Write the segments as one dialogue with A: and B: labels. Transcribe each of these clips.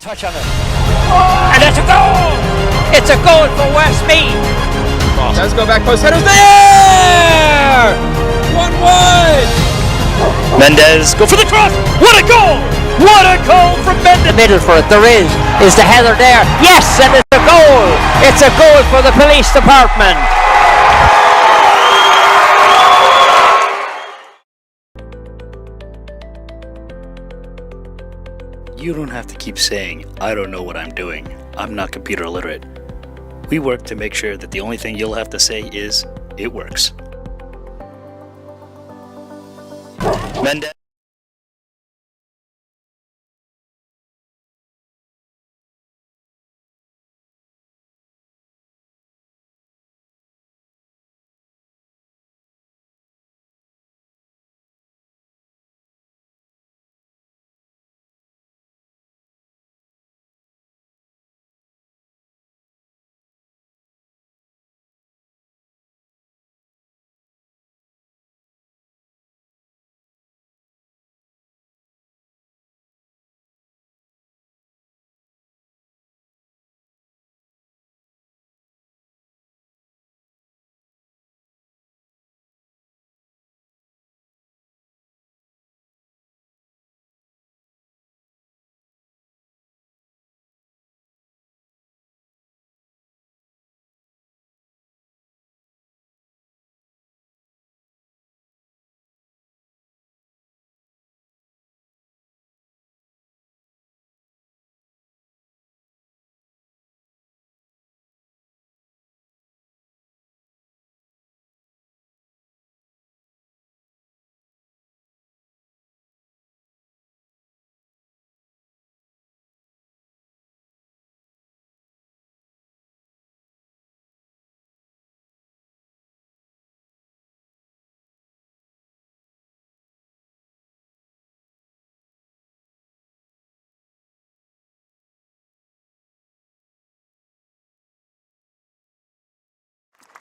A: Touch on it. And it's a goal! It's a goal for Westmeath!
B: Oh. Does go back post, header's there! 1-1!
A: Mendez, go for the cross! What a goal! What a goal from Mendez! Middle for it, there is the header there. Yes, and it's a goal! It's a goal for the police department!
C: You don't have to keep saying, I don't know what I'm doing. I'm not computer literate. We work to make sure that the only thing you'll have to say is, it works. Mendez.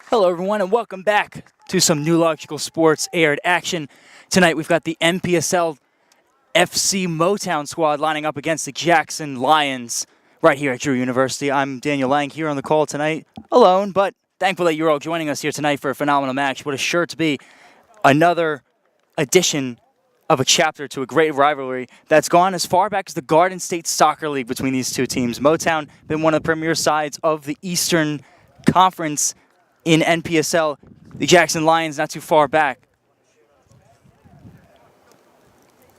D: Hello everyone and welcome back to some New Logical Sports aired action. Tonight we've got the NPSL FC Motown squad lining up against the Jackson Lions right here at Drew University. I'm Daniel Lang here on the call tonight alone, but thankful that you're all joining us here tonight for a phenomenal match. What a sure to be another edition of a chapter to a great rivalry that's gone as far back as the Garden State Soccer League between these two teams. Motown been one of the premier sides of the Eastern Conference in NPSL, the Jackson Lions not too far back.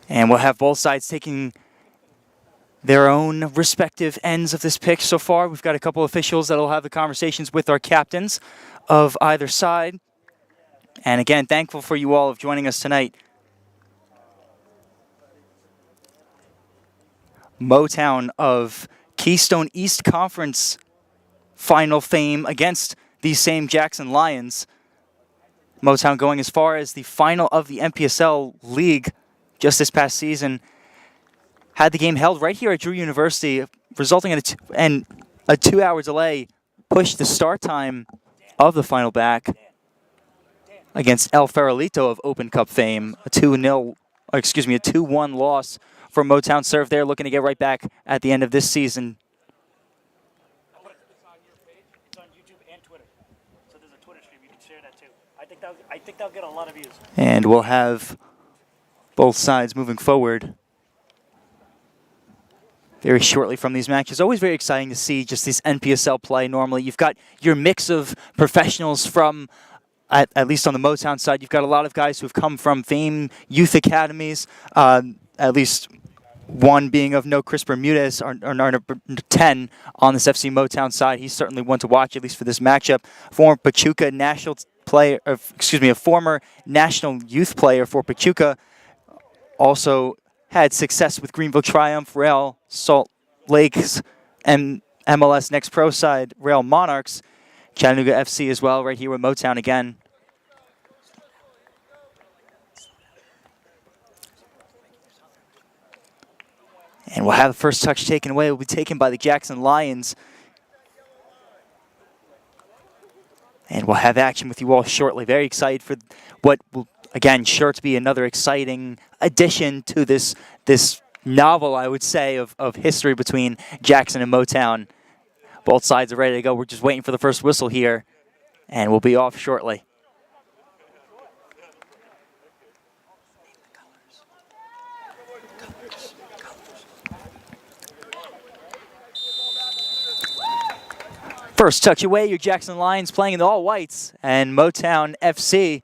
D: And we'll have both sides taking their own respective ends of this pitch so far. We've got a couple officials that will have the conversations with our captains of either side. And again, thankful for you all of joining us tonight. Motown of Keystone East Conference final fame against these same Jackson Lions. Motown going as far as the final of the NPSL League just this past season. Had the game held right here at Drew University, resulting in a 2-hour delay, pushed the start time of the final back against El Farolito of Open Cup fame. A 2-1 loss for Motown serve there, looking to get right back at the end of this season.
E: I think they'll get a lot of views.
D: And we'll have both sides moving forward very shortly from these matches. Always very exciting to see just this NPSL play. Normally, you've got your mix of professionals from, at least on the Motown side, you've got a lot of guys who have come from fame youth academies, at least one being of note, Chris Bermudez, our number 10 on this FC Motown side. He's certainly one to watch, at least for this matchup. Former Pachuca national player, a former national youth player for Pachuca. Also had success with Greenville Triumph, Real Salt Lake's and MLS Next Pro side, Real Monarchs, Chattanooga FC as well, right here with Motown again. And we'll have the first touch taken away. It will be taken by the Jackson Lions. And we'll have action with you all shortly. Very excited for what will, again, sure to be another exciting addition to this novel, I would say, of history between Jackson and Motown. Both sides are ready to go. We're just waiting for the first whistle here, and we'll be off shortly. First touch away, your Jackson Lions playing in the all-whites, and Motown FC.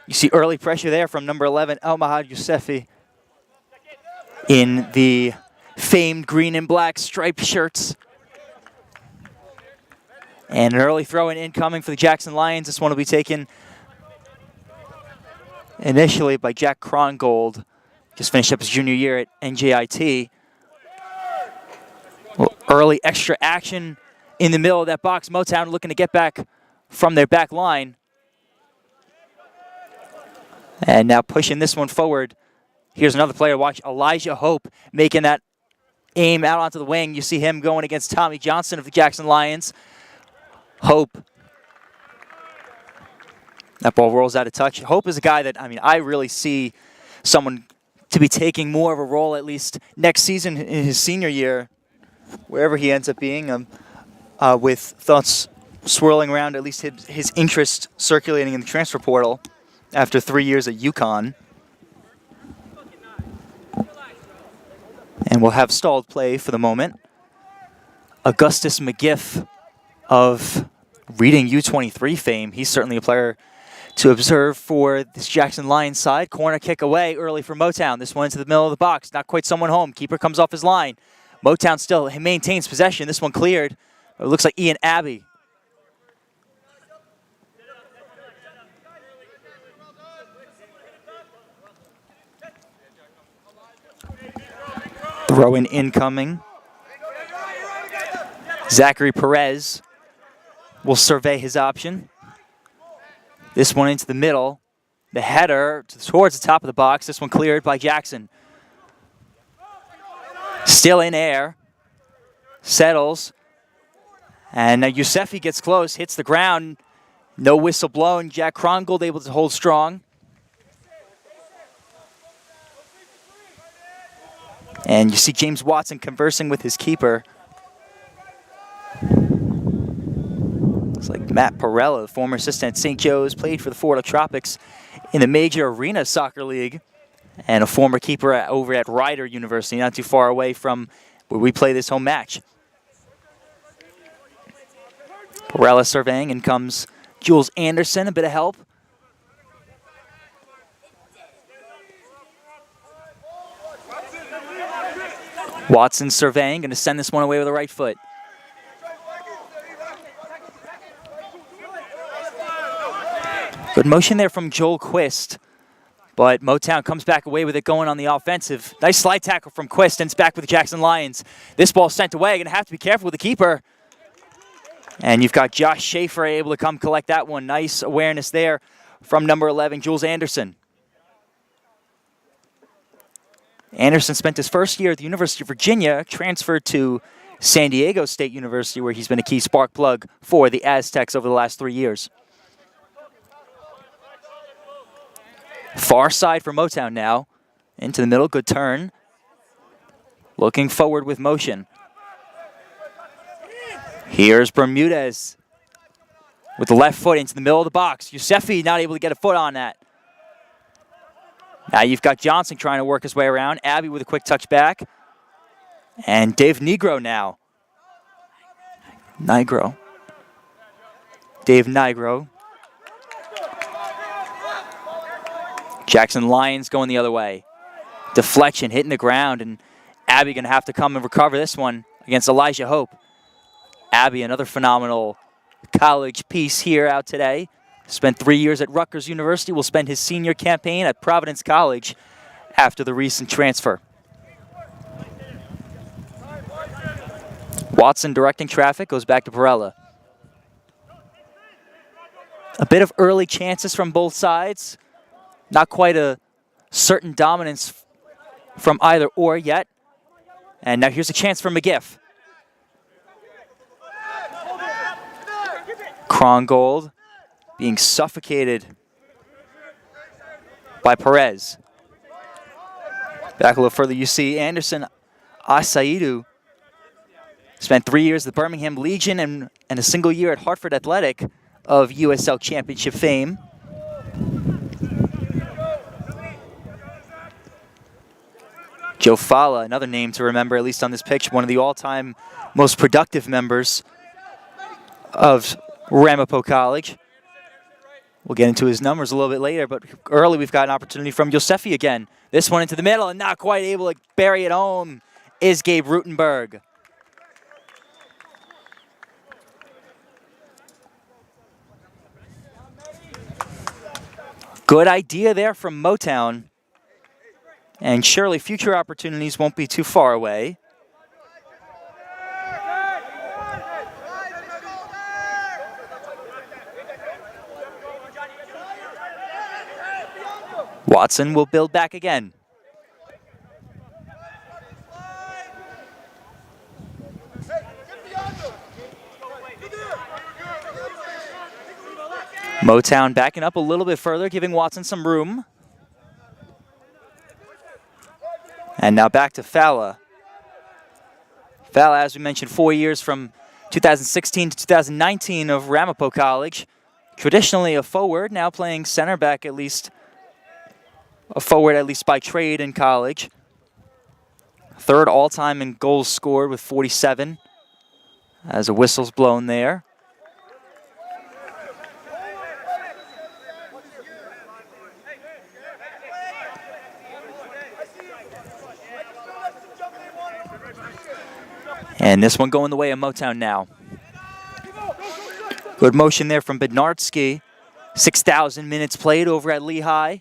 D: You see early pressure there from number 11, El-Mahad Yousefi, in the famed green and black striped shirts. And an early throw-in incoming for the Jackson Lions. This one will be taken initially by Jack Krongold. Just finished up his junior year at NJIT. Early extra action in the middle of that box. Motown looking to get back from their back line. And now pushing this one forward. Here's another player to watch, Elijah Hope, making that aim out onto the wing. You see him going against Tommy Johnson of the Jackson Lions. Hope. That ball rolls out of touch. Hope is a guy that, I really see someone to be taking more of a role, at least next season in his senior year, wherever he ends up being, with thoughts swirling around, at least his interest circulating in the transfer portal after 3 years at UConn. And we'll have stalled play for the moment. Augustus McGiff of Reading U23 fame. He's certainly a player to observe for this Jackson Lions side. Corner kick away early for Motown. This one into the middle of the box. Not quite someone home. Keeper comes off his line. Motown still maintains possession. This one cleared. It looks like Ian Abbey. Throw-in incoming. Zachary Perez will survey his option. This one into the middle. The header towards the top of the box. This one cleared by Jackson. Still in air. Settles. And now Yousefi gets close, hits the ground. No whistle blown. Jack Krongold able to hold strong. And you see James Watson conversing with his keeper. It's like Matt Perella, the former assistant at St. Joe's, played for the Florida Tropics in the Major Arena Soccer League, and a former keeper over at Rider University, not too far away from where we play this home match. Perella surveying, and comes Jules Anderson, a bit of help. Watson surveying, going to send this one away with the right foot. Good motion there from Joel Quist, but Motown comes back away with it going on the offensive. Nice slide tackle from Quist, and it's back with the Jackson Lions. This ball sent away, going to have to be careful with the keeper. And you've got Josh Schaefer able to come collect that one. Nice awareness there from number 11, Jules Anderson. Anderson spent his first year at the University of Virginia, transferred to San Diego State University, where he's been a key spark plug for the Aztecs over the last 3 years. Far side for Motown now. Into the middle, good turn. Looking forward with motion. Here's Bermudez with the left foot into the middle of the box. Yousefi not able to get a foot on that. Now you've got Johnson trying to work his way around. Abbey with a quick touch back. And Dave Nigro now. Dave Nigro. Jackson Lions going the other way. Deflection hitting the ground, and Abbey going to have to come and recover this one against Elijah Hope. Abbey, another phenomenal college piece here out today. Spent 3 years at Rutgers University. Will spend his senior campaign at Providence College after the recent transfer. Watson directing traffic, goes back to Perella. A bit of early chances from both sides. Not quite a certain dominance from either or yet. And now here's a chance for McGiff. Krongold being suffocated by Perez. Back a little further, you see Anderson Asaidu spent 3 years at the Birmingham Legion and a single year at Hartford Athletic of USL Championship fame. Joe Fala, another name to remember, at least on this pitch, one of the all-time most productive members of Ramapo College. We'll get into his numbers a little bit later, but early we've got an opportunity from Yosefi again. This one into the middle and not quite able to bury it home is Gabe Rutenberg. Good idea there from Motown. And surely future opportunities won't be too far away. Watson will build back again. Motown backing up a little bit further, giving Watson some room. And now back to Fala. Fala, as we mentioned, 4 years from 2016 to 2019 of Ramapo College. Traditionally a forward, now playing center back at least. A forward at least by trade in college. Third all-time in goals scored with 47. As a whistle's blown there. And this one going the way of Motown now. Good motion there from Bednarski. 6,000 minutes played over at Lehigh.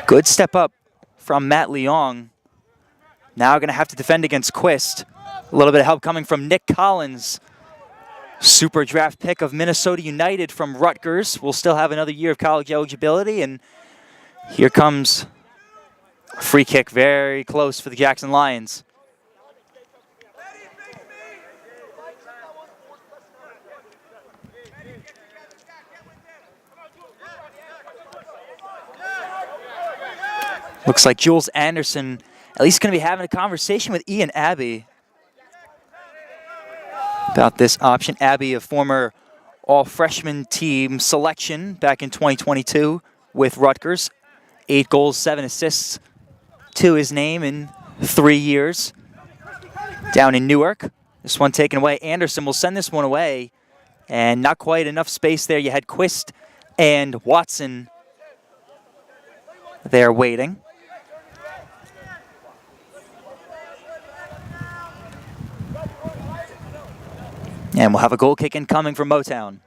D: Good step up from Matt Leong. Now going to have to defend against Quist. A little bit of help coming from Nick Collins. Super draft pick of Minnesota United from Rutgers. Will still have another year of college eligibility. And here comes a free kick, very close for the Jackson Lions. Looks like Jules Anderson at least going to be having a conversation with Ian Abbey about this option. Abbey, a former all-freshman team selection back in 2022 with Rutgers. 8 goals, 7 assists to his name in 3 years down in Newark. This one taken away. Anderson will send this one away, and not quite enough space there. You had Quist and Watson there waiting. And we'll have a goal kick incoming from Motown.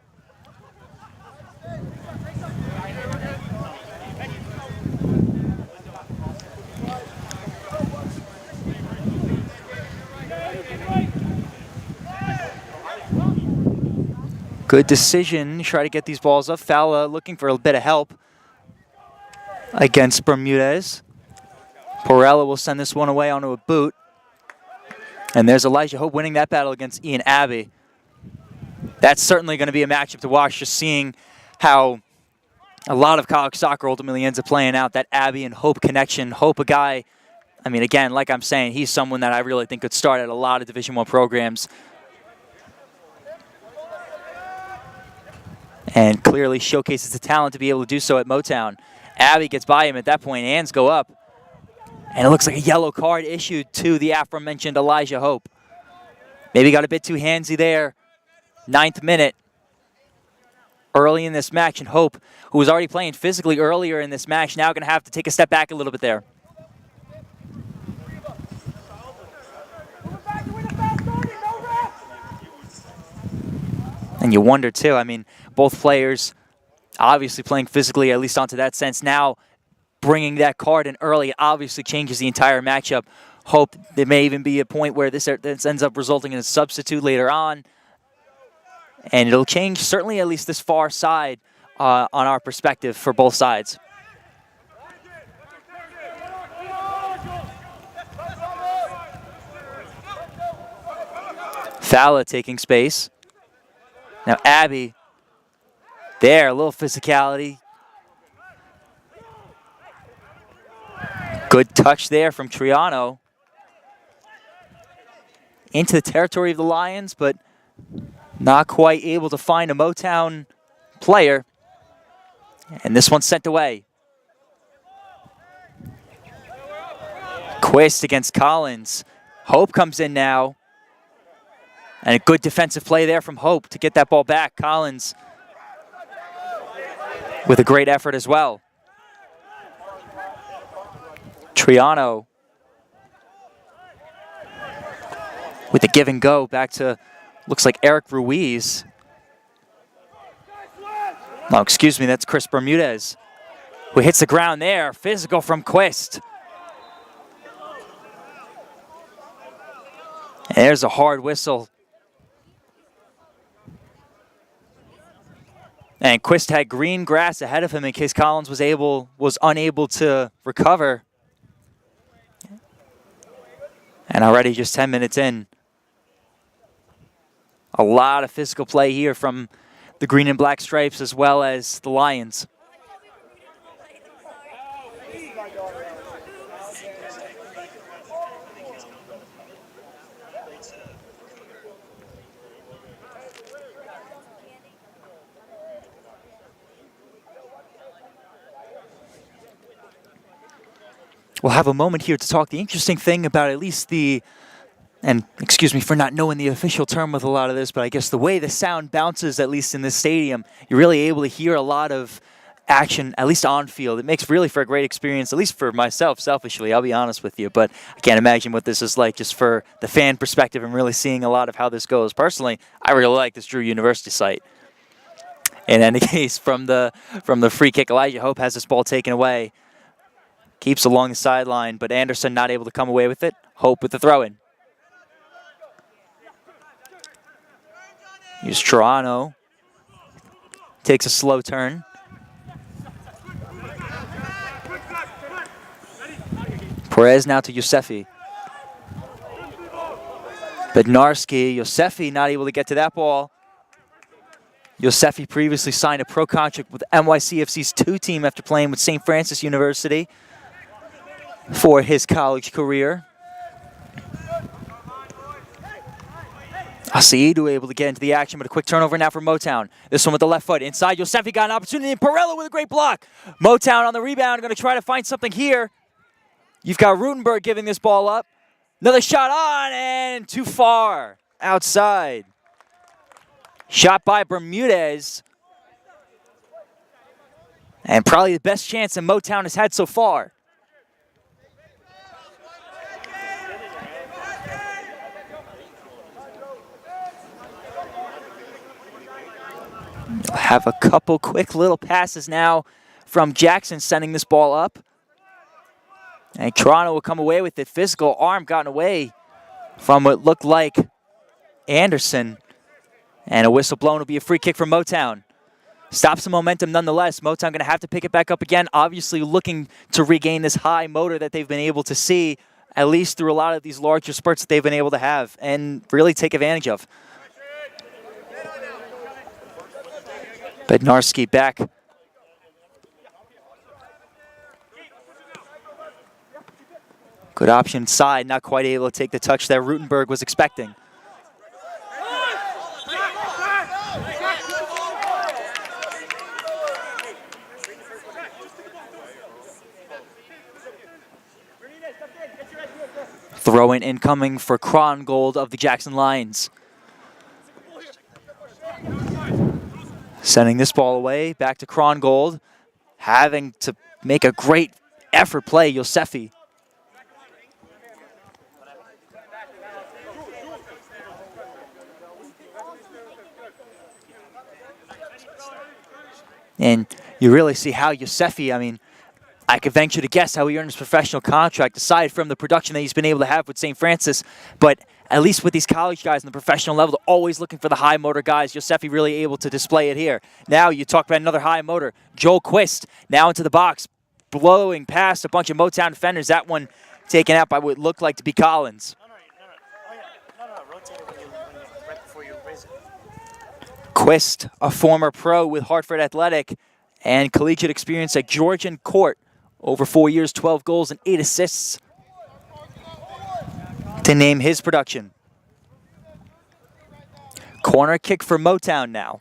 D: Good decision, try to get these balls up. Fowler looking for a bit of help against Bermudez. Porella will send this one away onto a boot. And there's Elijah Hope winning that battle against Ian Abbey. That's certainly going to be a matchup to watch, just seeing how a lot of college soccer ultimately ends up playing out, that Abbey and Hope connection. Hope, a guy, I mean, again, like I'm saying, he's someone that I really think could start at a lot of Division I programs. And clearly showcases the talent to be able to do so at Motown. Abbey gets by him at that point, hands go up. And it looks like a yellow card issued to the aforementioned Elijah Hope. Maybe got a bit too handsy there. 9th minute. Early in this match, and Hope, who was already playing physically earlier in this match, now going to have to take a step back a little bit there. And you wonder too, I mean, both players obviously playing physically, at least onto that sense. Now bringing that card in early obviously changes the entire matchup. Hope there may even be a point where this ends up resulting in a substitute later on. And it'll change, certainly at least this far side on our perspective for both sides. Fowler taking space. Now Abbey, there, a little physicality, Good touch there from Triano. Into the territory of the Lions, but not quite able to find a Motown player. And this one's sent away. Quist against Collins. Hope comes in now. And a good defensive play there from Hope to get that ball back. Collins with a great effort as well. Triano with a give and go back to, looks like Eric Ruiz. No, excuse me, that's Chris Bermudez, who hits the ground there. Physical from Quist. And there's a hard whistle. And Quist had green grass ahead of him in case Collins was unable to recover. And already just 10 minutes in. A lot of physical play here from the green and black stripes as well as the Lions. We'll have a moment here to talk. The interesting thing about at least the, and excuse me for not knowing the official term with a lot of this, but I guess the way the sound bounces, at least in this stadium, you're really able to hear a lot of action, at least on field. It makes really for a great experience, at least for myself, selfishly, I'll be honest with you. But I can't imagine what this is like just for the fan perspective and really seeing a lot of how this goes. Personally, I really like this Drew University site. In any case, from the free kick, Elijah Hope has this ball taken away. Keeps along the sideline, but Anderson not able to come away with it. Hope with the throw-in. Here's Toronto. Takes a slow turn. Perez now to Yosefi. Bednarski, Yosefi not able to get to that ball. Yosefi previously signed a pro contract with NYCFC's 2 team after playing with St. Francis University for his college career. Asaidu able to get into the action, but a quick turnover now for Motown. This one with the left foot. Inside, Yosefi got an opportunity, and Perella with a great block. Motown on the rebound, going to try to find something here. You've got Rutenberg giving this ball up. Another shot on, and too far. Outside. Shot by Bermudez. And probably the best chance that Motown has had so far. You'll have a couple quick little passes now from Jackson sending this ball up. And Toronto will come away with it. Physical arm gotten away from what looked like Anderson. And a whistle blown will be a free kick from Motown. Stops the momentum nonetheless. Motown going to have to pick it back up again. Obviously looking to regain this high motor that they've been able to see, at least through a lot of these larger spurts that they've been able to have and really take advantage of. Bednarski back. Good option inside, not quite able to take the touch that Rutenberg was expecting. Throw-in incoming for Krongold of the Jackson Lions. Sending this ball away, back to Krongold. Having to make a great effort play, Yosefi. And you really see how Yosefi, I mean, I could venture to guess how he earned his professional contract, aside from the production that he's been able to have with St. Francis. But at least with these college guys on the professional level, they're always looking for the high motor guys. Yosefi really able to display it here. Now you talk about another high motor. Joel Quist now into the box, blowing past a bunch of Motown defenders. That one taken out by what looked like to be Collins. Quist, a former pro with Hartford Athletic and collegiate experience at Georgian Court Over 4 years, 12 goals and 8 assists to name his production. Corner kick for Motown now.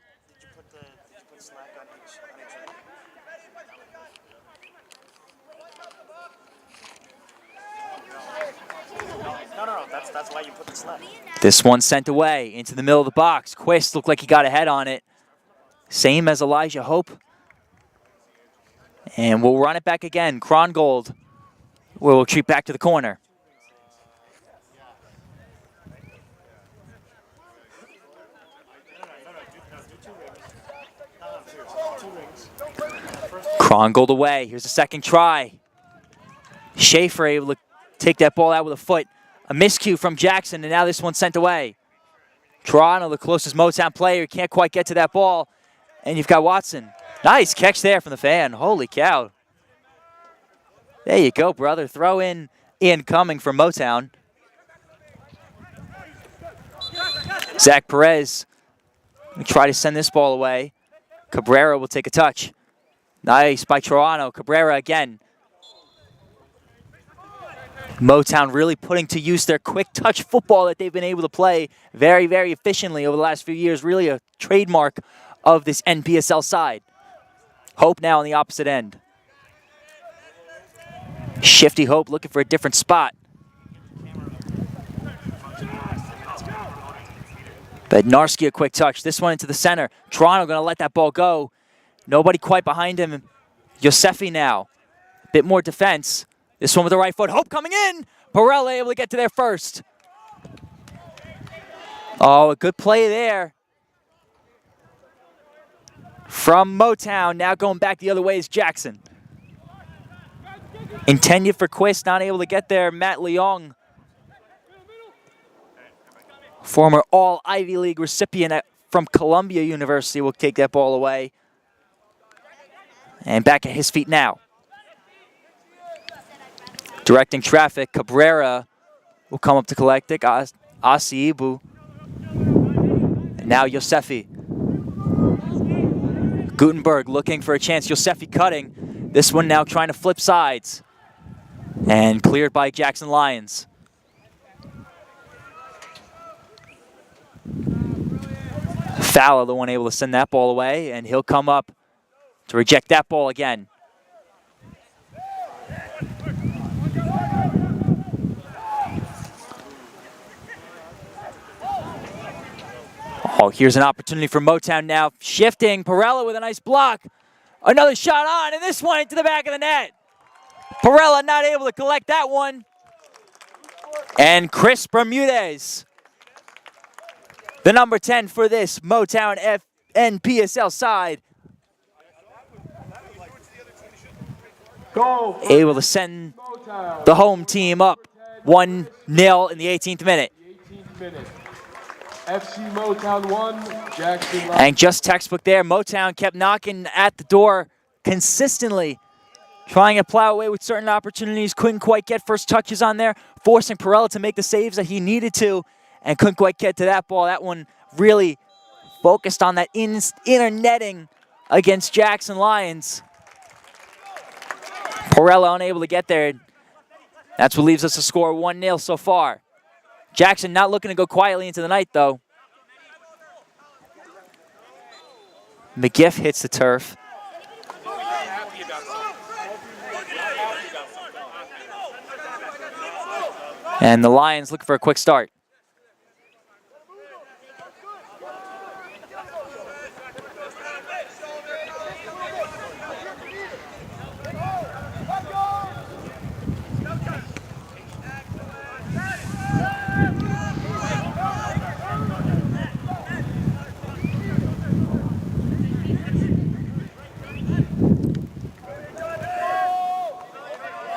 E: No, that's why you put the slab.
D: This one sent away into the middle of the box. Quist looked like he got ahead on it. Same as Elijah Hope. And we'll run it back again. Krongold will retreat back to the corner. Krongold away. Here's the second try. Schaefer able to take that ball out with a foot. A miscue from Jackson, and now this one's sent away. Toronto, the closest Motown player, can't quite get to that ball. And you've got Watson. Nice catch there from the fan. Holy cow. There you go, brother. Throw in incoming from Motown. Zach Perez will try to send this ball away. Cabrera will take a touch. Nice by Toronto. Cabrera again. Motown really putting to use their quick touch football that they've been able to play very, very efficiently over the last few years. Really a trademark of this NPSL side. Hope now on the opposite end. Shifty Hope looking for a different spot. Bednarski a quick touch. This one into the center. Toronto going to let that ball go. Nobody quite behind him. Yosefi now. A bit more defense. This one with the right foot. Hope coming in. Perella able to get to there first. Oh, a good play there from Motown. Now going back the other way is Jackson. Intended for Quist, not able to get there. Matt Leong, former All-Ivy League recipient from Columbia University, will take that ball away. And back at his feet now. Directing traffic, Cabrera will come up to collect it. Asiibu. And now Yosefi. Gutenberg looking for a chance. Yosefi cutting. This one now trying to flip sides. And cleared by Jackson Lyons. Fowler, the one able to send that ball away, and he'll come up to reject that ball again. Oh, here's an opportunity for Motown now. Shifting, Perella with a nice block. Another shot on, and this one into the back of the net. Perella not able to collect that one. And Chris Bermudez, the number 10 for this Motown NPSL side, able to send the home team up 1-0 in the 18th minute.
B: FC Motown 1, Jackson Lyons.
D: And just textbook there, Motown kept knocking at the door consistently, trying to plow away with certain opportunities, couldn't quite get first touches on there, forcing Perella to make the saves that he needed to, and couldn't quite get to that ball. That one really focused on that inner netting against Jackson Lyons. Perella unable to get there. That's what leaves us to score 1-0 so far. Jackson not looking to go quietly into the night, though. McGiff hits the turf. And the Lions looking for a quick start.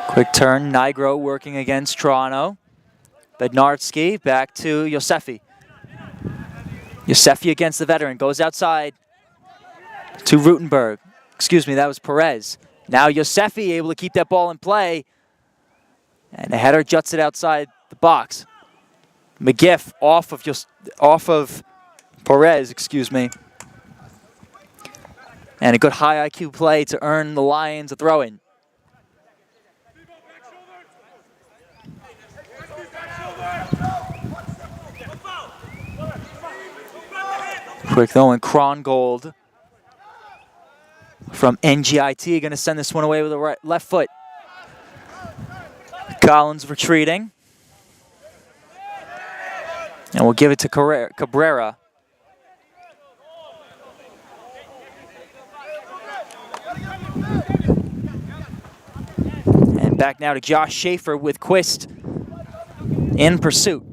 D: Quick turn, Nigro working against Toronto. Bednarski back to Yosefi. Yosefi against the veteran, goes outside to Rutenberg. Excuse me, that was Perez. Now Yosefi able to keep that ball in play. And the header juts it outside the box. McGiff off of Perez, excuse me. And a good high IQ play to earn the Lions a throw-in. Quick though, and Krongold from NGIT going to send this one away with the left foot. Collins retreating. And we'll give it to Cabrera. And back now to Josh Schaefer with Quist in pursuit.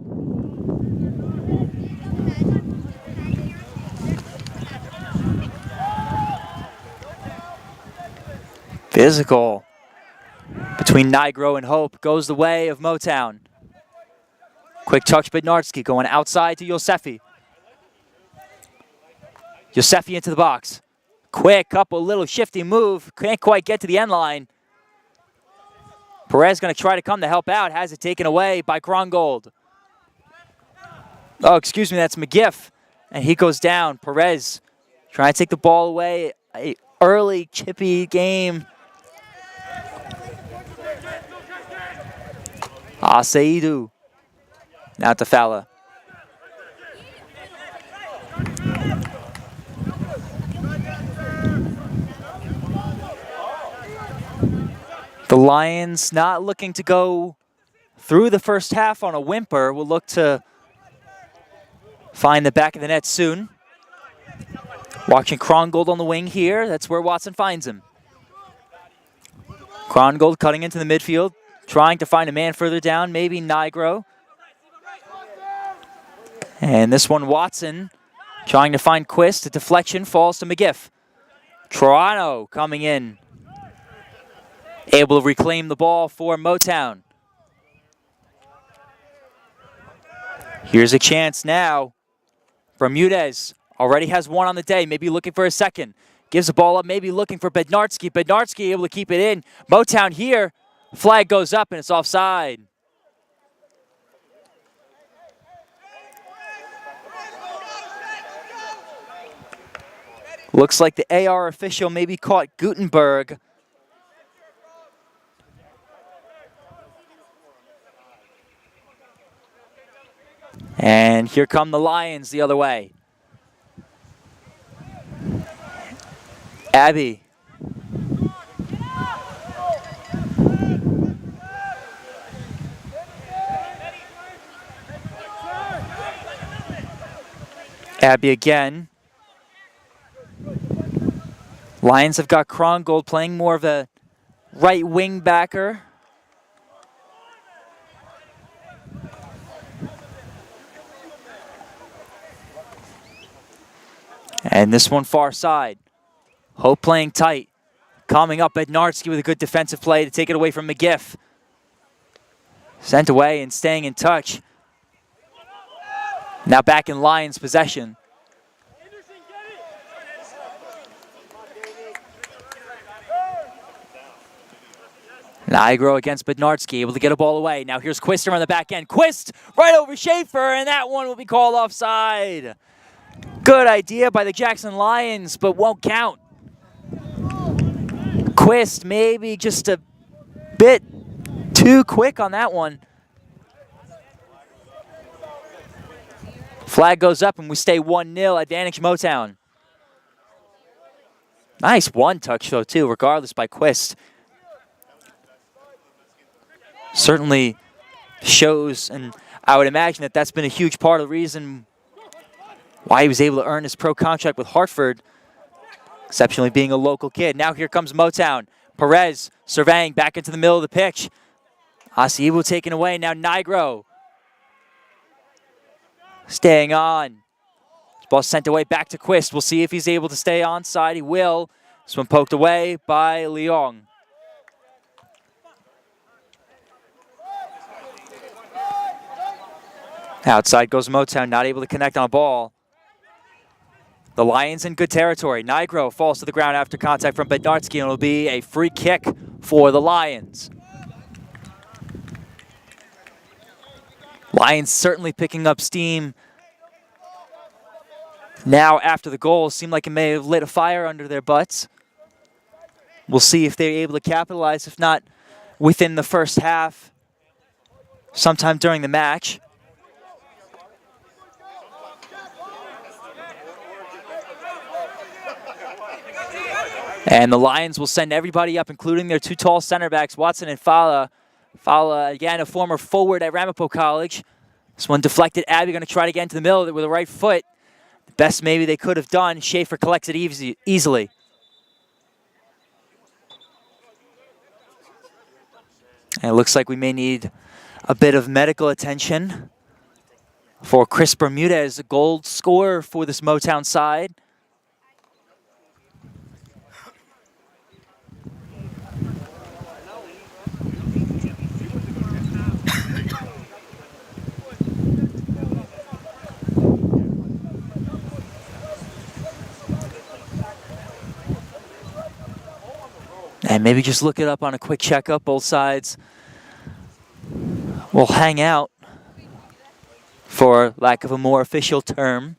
D: Physical between Nigro and Hope goes the way of Motown. Quick touch, Bednarski going outside to Yosefi. Yosefi into the box. Quick couple, little shifty move. Can't quite get to the end line. Perez going to try to come to help out. Has it taken away by Krongold. Oh, excuse me, that's McGiff. And he goes down. Perez trying to take the ball away. A early chippy game. Aseidu. Now to Fowler. The Lions not looking to go through the first half on a whimper. Will look to find the back of the net soon. Watching Krongold on the wing here. That's where Watson finds him. Krongold cutting into the midfield. Trying to find a man further down. Maybe Nigro. And this one, Watson, trying to find Quist. A deflection falls to McGiff. Toronto coming in. Able to reclaim the ball for Motown. Here's a chance now. Bermudez already has one on the day. Maybe looking for a second. Gives the ball up, maybe looking for Bednarski. Bednarski able to keep it in. Motown here. Flag goes up and it's offside. Looks like the AR official maybe caught Gutenberg. And here come the Lions the other way. Abby. Abby again. Lions have got Krongold playing more of a right wing backer. And this one far side. Hope playing tight. Coming up Bednarski with a good defensive play to take it away from McGiff. Sent away and staying in touch. Now back in Lions possession. Nigro against Bednarski, able to get a ball away. Now here's Quister on the back end. Quist right over Schaefer, and that one will be called offside. Good idea by the Jackson Lions, but won't count. Quist maybe just a bit too quick on that one. Flag goes up and we stay 1-0, advantage Motown. Nice one touch though too, regardless by Quist. Certainly shows, and I would imagine that that's been a huge part of the reason why he was able to earn his pro contract with Hartford, exceptionally being a local kid. Now here comes Motown. Perez surveying back into the middle of the pitch. Asibu taken away, now Nigro. Staying on. This ball sent away back to Quist. We'll see if he's able to stay onside. He will. This one poked away by Leong. Outside goes Motown, not able to connect on a ball. The Lions in good territory. Nigro falls to the ground after contact from Bednarski, and it'll be a free kick for the Lions. Lions certainly picking up steam now after the goal. Seemed like it may have lit a fire under their butts. We'll see if they're able to capitalize, if not within the first half, sometime during the match. And the Lions will send everybody up, including their two tall center backs, Watson and Fala. Fala, again, a former forward at Ramapo College. This one deflected. Abbey going to try to get into the middle with the right foot. The best maybe they could have done. Schaefer collects it easily. And it looks like we may need a bit of medical attention for Chris Bermudez, a goal scorer for this Motown side. And maybe just look it up on a quick checkup. Both sides will hang out, for lack of a more official term,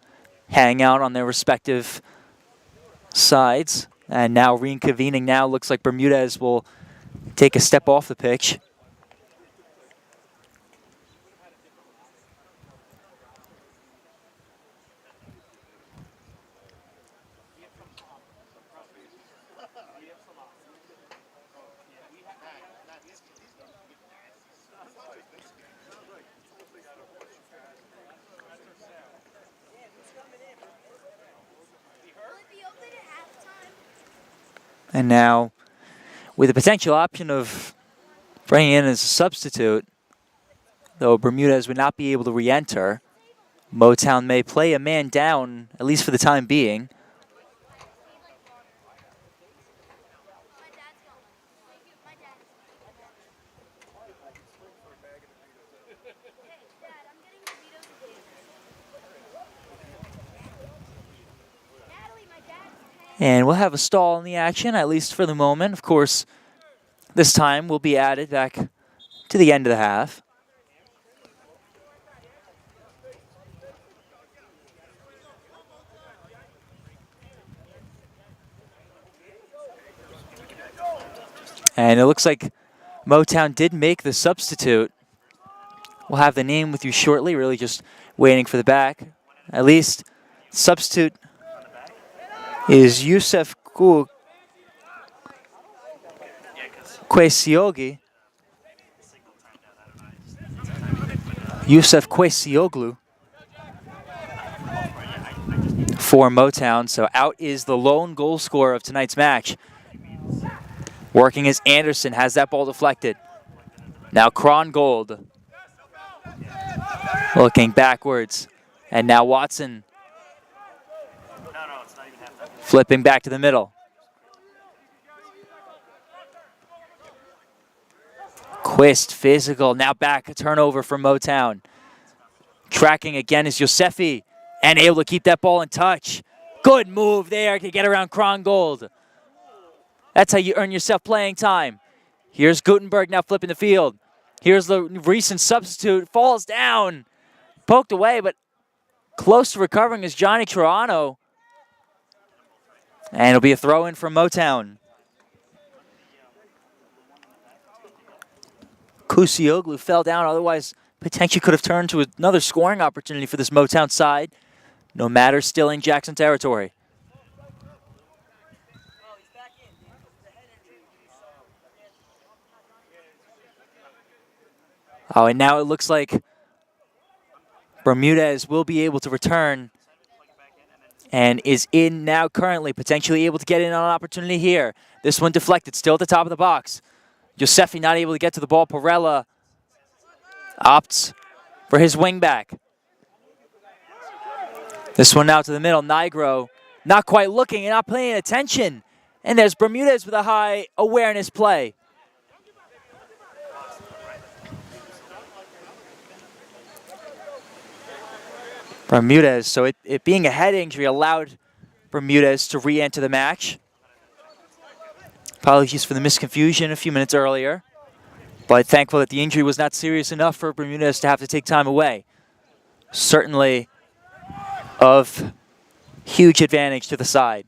D: hang out on their respective sides. And now reconvening now, looks like Bermudez will take a step off the pitch. And now, with the potential option of bringing in as a substitute, though Bermudez would not be able to re-enter, Motown may play a man down, at least for the time being. And we'll have a stall in the action, at least for the moment. Of course, this time will be added back to the end of the half. And it looks like Motown did make the substitute. We'll have the name with you shortly, really just waiting for the back. At least, substitute is Yusuf Kwesiogi. Yusuf Kwesioglu for Motown. So out is the lone goal scorer of tonight's match. Working as Anderson has that ball deflected. Now Krongold looking backwards. And now Watson flipping back to the middle. Quist, physical, now back, a turnover from Motown. Tracking again is Yosefi, and able to keep that ball in touch. Good move there to get around Krongold. That's how you earn yourself playing time. Here's Gutenberg now flipping the field. Here's the recent substitute, falls down. Poked away, but close to recovering is Johnny Troano. And it'll be a throw-in from Motown. Kusioglu fell down, otherwise potentially could have turned to another scoring opportunity for this Motown side. No matter, still in Jackson territory. Oh, and now it looks like Bermudez will be able to return and is in now currently, potentially able to get in on an opportunity here. This one deflected, still at the top of the box. Yosefi not able to get to the ball. Perella opts for his wingback. This one now to the middle. Nigro not quite looking and not paying attention. And there's Bermudez with a high awareness play. Bermudez, so it being a head injury allowed Bermudez to re-enter the match. Apologies for the misconfusion a few minutes earlier, but thankful that the injury was not serious enough for Bermudez to have to take time away. Certainly of huge advantage to the side.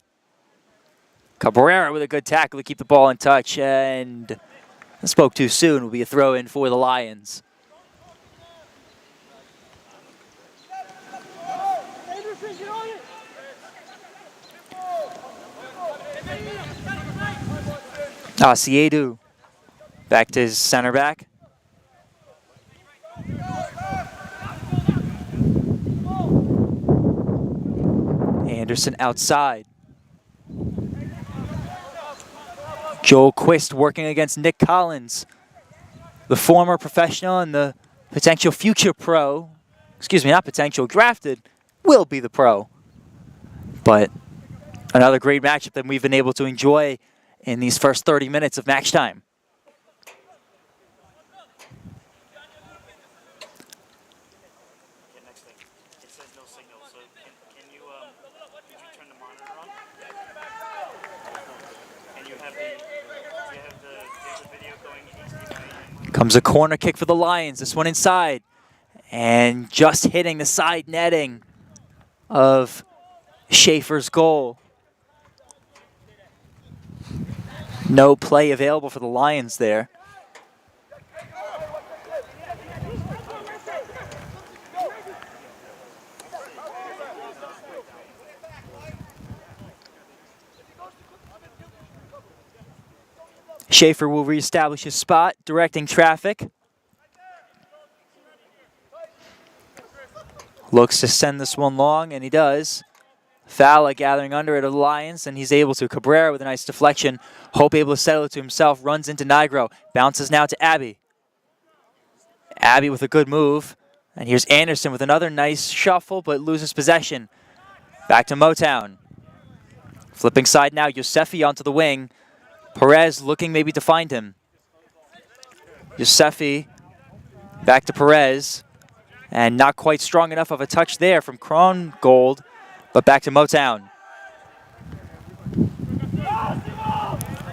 D: Cabrera with a good tackle to keep the ball in touch, and I spoke too soon, will be a throw-in for the Lions. Siedu back to his center back. Anderson outside. Joel Quist working against Nick Collins, the former professional and the potential future pro. Excuse me, not potential, drafted, will be the pro. But another great matchup that we've been able to enjoy in these first 30 minutes of match time.
E: Next thing. It says no signal, so can you, did you turn the monitor on? And you have the video going HDMI?
D: Comes a corner kick for the Lions. This one inside. And just hitting the side netting of Schaefer's goal. No play available for the Lions there. Schaefer will reestablish his spot, directing traffic. Looks to send this one long, and he does. Fowler gathering under it of the Lions, and he's able to. Cabrera with a nice deflection. Hope able to settle it to himself. Runs into Nigro. Bounces now to Abbey. Abbey with a good move. And here's Anderson with another nice shuffle, but loses possession. Back to Motown. Flipping side now. Yosefi onto the wing. Perez looking maybe to find him. Yosefi back to Perez. And not quite strong enough of a touch there from Krongold, but back to Motown.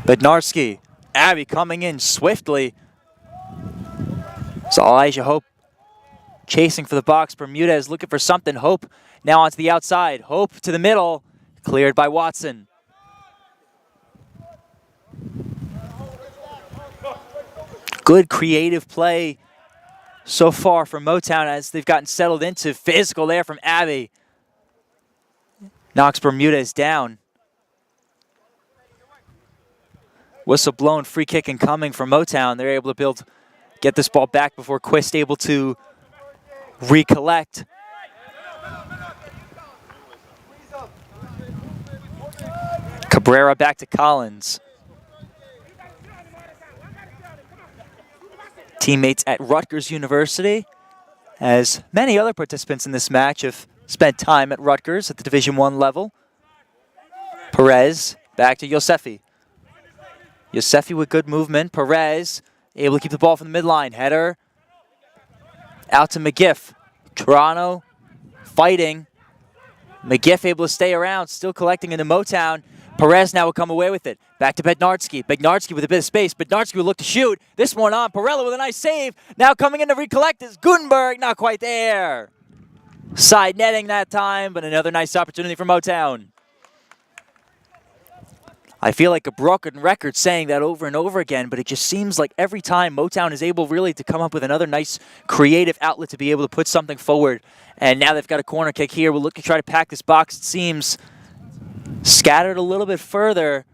D: Bednarski, Abbey coming in swiftly. So Elijah Hope chasing for the box. Bermudez looking for something. Hope now onto the outside. Hope to the middle, cleared by Watson. Good creative play so far from Motown as they've gotten settled into. Physical there from Abbey. Knocks Bermudez down. Whistle blown, free kick incoming from Motown. They're able to get this ball back before Quist able to recollect. Cabrera back to Collins. Teammates at Rutgers University, as many other participants in this match have spent time at Rutgers at the Division I level. Perez back to Yosefi. Yosefi with good movement. Perez able to keep the ball from the midline. Header out to McGiff. Toronto fighting. McGiff able to stay around, still collecting into Motown. Perez now will come away with it. Back to Bednarski. Bednarski with a bit of space. Bednarski will look to shoot. This one on. Perella with a nice save. Now coming in to recollect is Gutenberg. Not quite there. Side netting that time, but another nice opportunity for Motown. I feel like a broken record saying that over and over again, but it just seems like every time Motown is able really to come up with another nice creative outlet to be able to put something forward. And now they've got a corner kick here. We'll look to try to pack this box. It seems scattered a little bit further.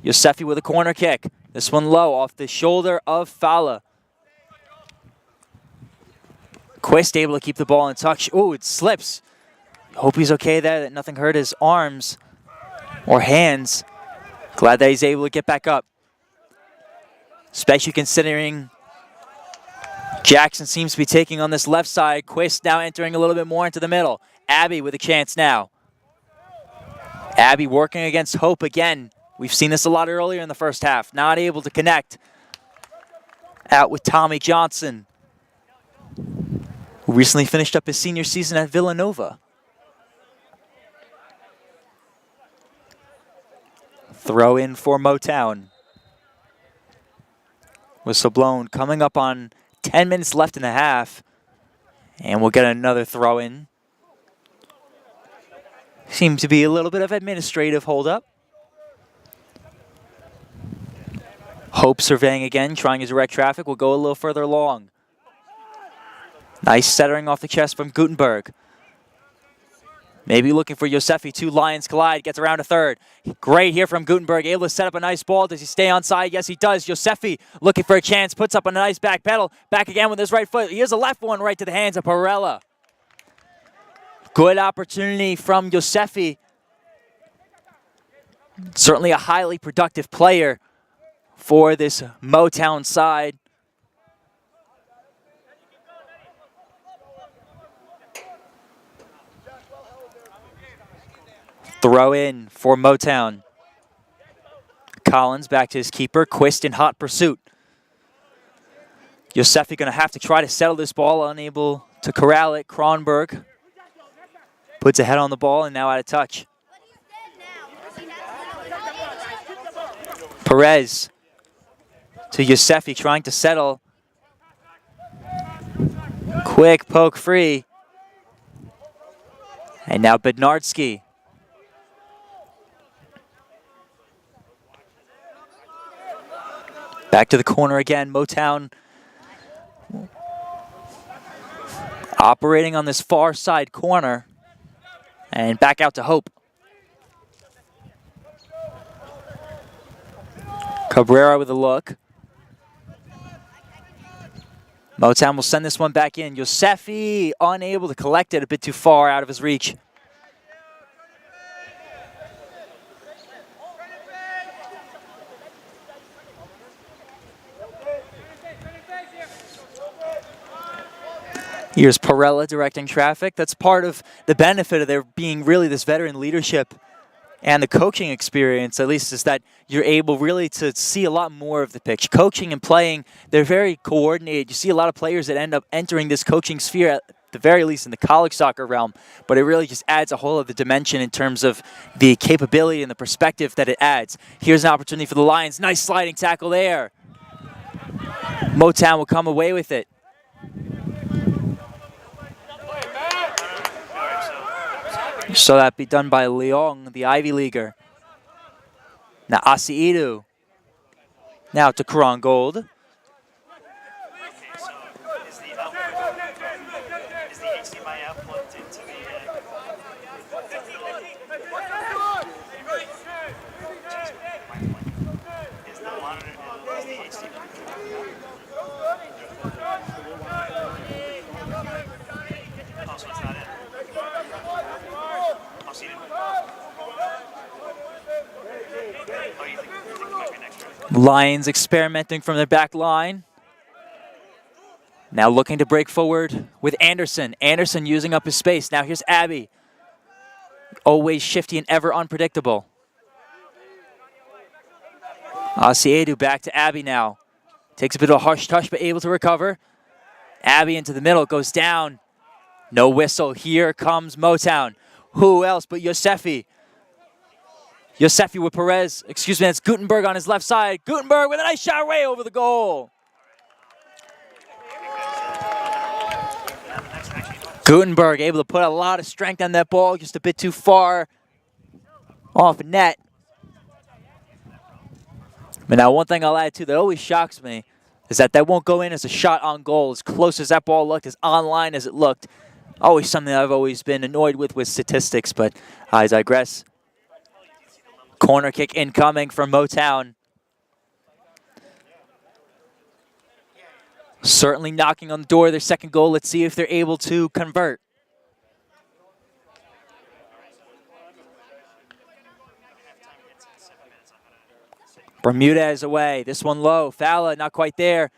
D: Yosefi with a corner kick. This one low off the shoulder of Fowler. Quist able to keep the ball in touch. Oh, it slips. Hope he's okay there, that nothing hurt his arms or hands. Glad that he's able to get back up. Especially considering Jackson seems to be taking on this left side. Quist now entering a little bit more into the middle. Abbey with a chance now. Abbey working against Hope again. We've seen this a lot earlier in the first half. Not able to connect. Out with Tommy Johnson, who recently finished up his senior season at Villanova. Throw in for Motown. Whistle blown, coming up on 10 minutes left in the half. And we'll get another throw in. Seems to be a little bit of administrative holdup. Hope surveying again, trying to direct traffic. Will go a little further along. Nice centering off the chest from Gutenberg. Maybe looking for Yosefi. Two Lions collide. Gets around a third. Great here from Gutenberg. Able to set up a nice ball. Does he stay onside? Yes, he does. Yosefi looking for a chance. Puts up a nice back pedal. Back again with his right foot. Here's a left one right to the hands of Perella. Good opportunity from Yosefi. Certainly a highly productive player for this Motown side. Throw in for Motown. Collins back to his keeper. Quist in hot pursuit. Yosefi going to have to try to settle this ball, unable to corral it. Kronberg puts a head on the ball and now out of touch. Perez to Yosefi trying to settle. Quick poke free. And now Bednarski. Back to the corner again. Motown operating on this far side corner. And back out to Hope. Cabrera with a look. Motown will send this one back in. Yosefi unable to collect it, a bit too far out of his reach. Here's Perella directing traffic. That's part of the benefit of there being really this veteran leadership and the coaching experience, at least, is that you're able really to see a lot more of the pitch. Coaching and playing, they're very coordinated. You see a lot of players that end up entering this coaching sphere, at the very least in the college soccer realm, but it really just adds a whole other dimension in terms of the capability and the perspective that it adds. Here's an opportunity for the Lions. Nice sliding tackle there. Motown will come away with it. So that be done by Leong, the Ivy Leaguer. Now Asiidu. Now to Karan Gold.
E: Okay, so is the HDMI out plugged into the is the monitor is the HDMI? Oh, so it's not in. Oh, so you didn't. Oh, you think it might be an extra?
D: Lions experimenting from their back line. Now looking to break forward with Anderson. Anderson using up his space. Now here's Abby. Always shifty and ever unpredictable. Asiedu back to Abby now. Takes a bit of a harsh touch, but able to recover. Abby into the middle, goes down. No whistle. Here comes Motown. Who else but Yosefi? Yosefi with Perez. Excuse me, that's Gutenberg on his left side. Gutenberg with a nice shot way over the goal. Gutenberg able to put a lot of strength on that ball, just a bit too far off net. But now one thing I'll add too that always shocks me is that won't go in as a shot on goal. As close as that ball looked, as online as it looked. Always something I've always been annoyed with statistics, but I digress. Corner kick incoming from Motown. Certainly knocking on the door of their second goal. Let's see if they're able to convert. Bermudez away. This one low. Fowler not quite there.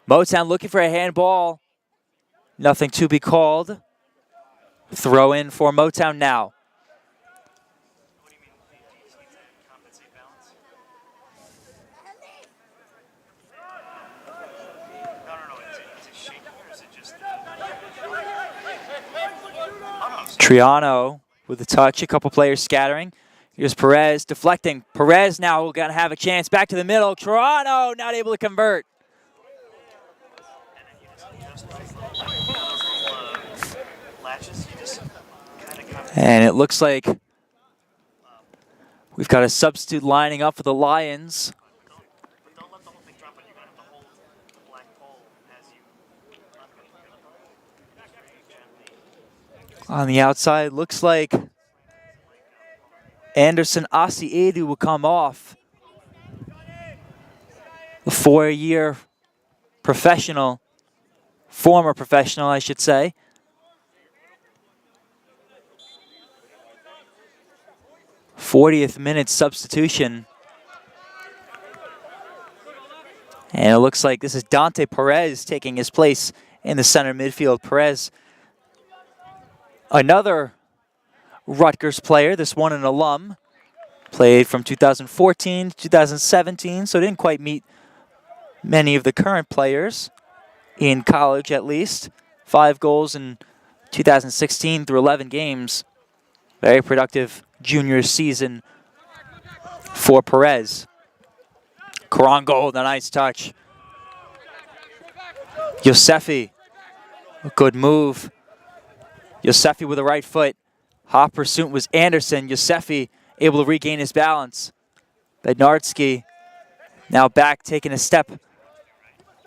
D: Motown looking for a handball. Nothing to be called. Throw in for Motown now. Triano with the touch, a couple players scattering. Here's Perez deflecting. Perez now going to have a chance. Back to the middle. Triano not able to convert. And it looks like we've got a substitute lining up for the Lions.
E: Don't let the whole thing drop, but you're going to have to hold the black pole as you
D: On the outside, looks like Anderson Asiedu will come off. A 4-year professional, former professional, I should say. '40th minute substitution. And it looks like this is Dante Perez taking his place in the center midfield. Perez, another Rutgers player, this one an alum. Played from 2014 to 2017, so didn't quite meet many of the current players in college at least. 5 goals in 2016 through 11 games. Very productive junior season for Perez. Karango, the nice touch. Yosefi, a good move. Yosefi with the right foot. Hot pursuit was Anderson. Yosefi able to regain his balance. Bednarski now back, taking a step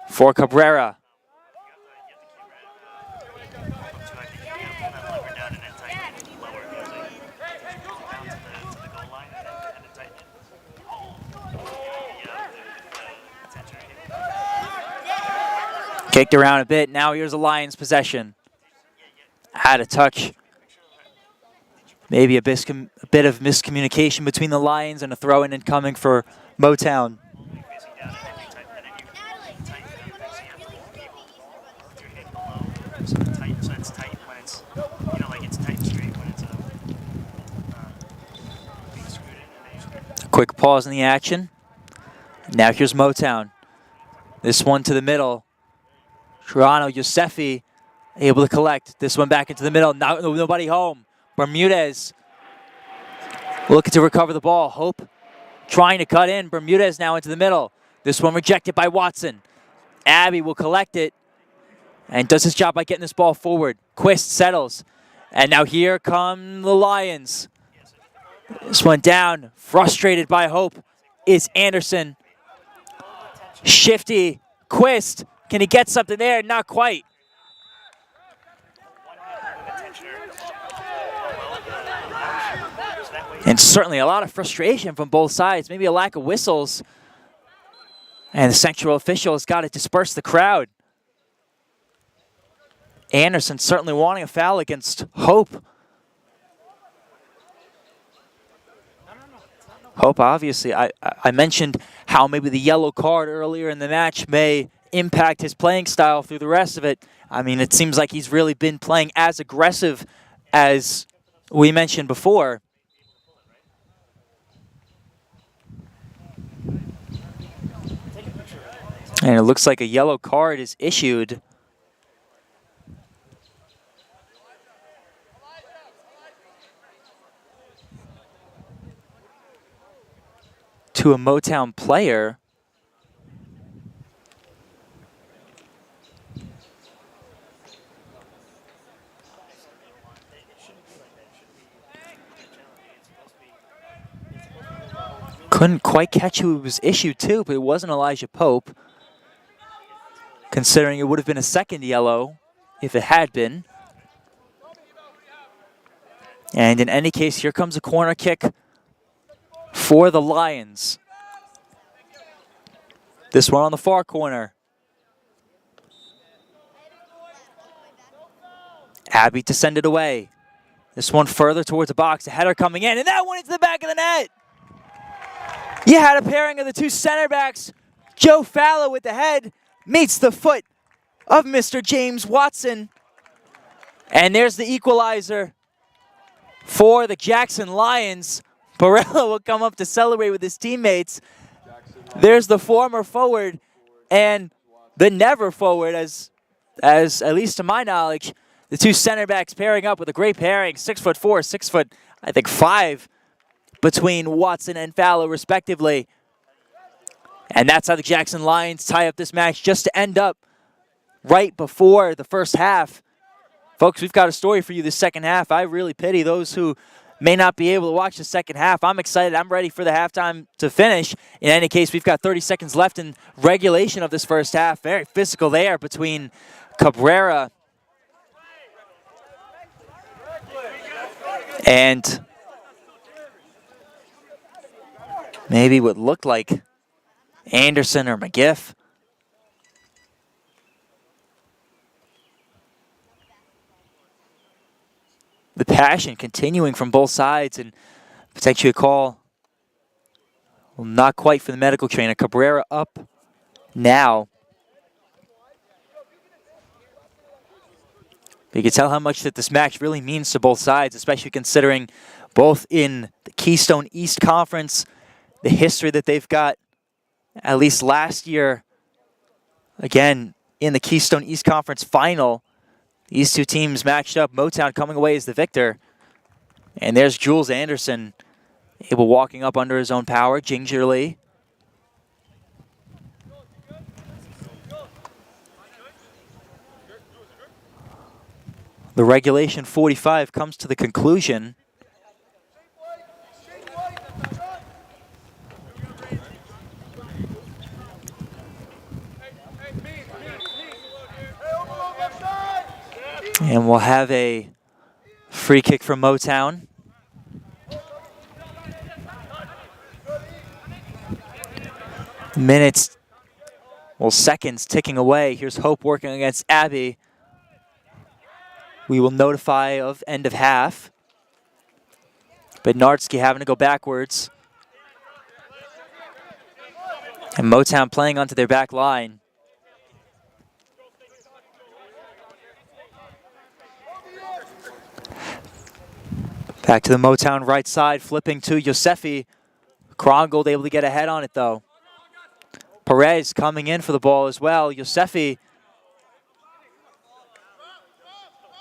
D: for Cabrera. Kicked around a bit. Now here's a Lions possession. Had a touch. Maybe a bit of miscommunication between the Lions and a throw-in incoming for Motown. Quick pause in the action. Now here's Motown. This one to the middle. Toronto, Yosefi able to collect. This one back into the middle. Nobody home. Bermudez looking to recover the ball. Hope trying to cut in. Bermudez now into the middle. This one rejected by Watson. Abbey will collect it and does his job by getting this ball forward. Quist settles. And now here come the Lions. This one down. Frustrated by Hope is Anderson. Shifty. Quist. Can he get something there? Not quite. And certainly a lot of frustration from both sides. Maybe a lack of whistles. And the central official has got to disperse the crowd. Anderson certainly wanting a foul against Hope. Hope, obviously, I mentioned how maybe the yellow card earlier in the match may impact his playing style through the rest of it. I mean, it seems like he's really been playing as aggressive as we mentioned before. And it looks like a yellow card is issued. To a Motown player. Couldn't quite catch who it was issued to, but it wasn't Elijah Pope. Considering it would have been a second yellow if it had been. And in any case, here comes a corner kick for the Lions. This one on the far corner. Abbey to send it away. This one further towards the box. A header coming in, and that one into the back of the net. You had a pairing of the two center backs. Joe Fallow with the head meets the foot of Mr. James Watson. And there's the equalizer for the Jackson Lions. Barella will come up to celebrate with his teammates. There's the former forward and the never forward, as at least to my knowledge, the two center backs pairing up with a great pairing. 6'4", 6'5" between Watson and Fallow, respectively. And that's how the Jackson Lions tie up this match, just to end up right before the first half. Folks, we've got a story for you this second half. I really pity those who may not be able to watch the second half. I'm excited. I'm ready for the halftime to finish. In any case, we've got 30 seconds left in regulation of this first half. Very physical there between Cabrera And maybe what looked like Anderson or McGiff. The passion continuing from both sides, and potentially a call. Well, not quite for the medical trainer. Cabrera up now. But you can tell how much that this match really means to both sides, especially considering both in the Keystone East Conference, the history that they've got, at least last year, again, in the Keystone East Conference final, these two teams matched up, Motown coming away as the victor. And there's Jules Anderson, able walking up under his own power, gingerly. The regulation 45 comes to the conclusion. And we'll have a free kick from Motown. Minutes, well, seconds ticking away. Here's Hope working against Abby. We will notify of end of half. Bednarski having to go backwards. And Motown playing onto their back line. Back to the Motown right side, flipping to Yosefi. Krongold able to get ahead on it though. Perez coming in for the ball as well. Yosefi.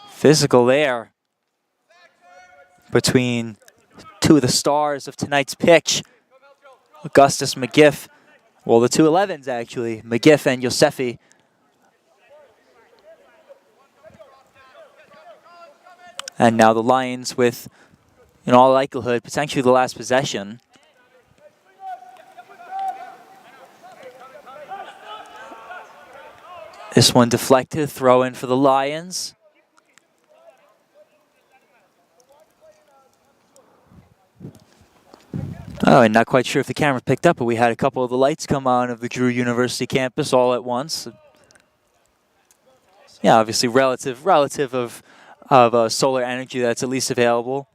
D: Physical there between two of the stars of tonight's pitch. Augustus McGiff. Well, the two 11s actually. McGiff and Yosefi. And now the Lions with, in all likelihood, potentially the last possession. This one deflected, throw in for the Lions. Oh, and not quite sure if the camera picked up, but we had a couple of the lights come on of the Drew University campus all at once. Yeah, obviously relative of solar energy that's at least available.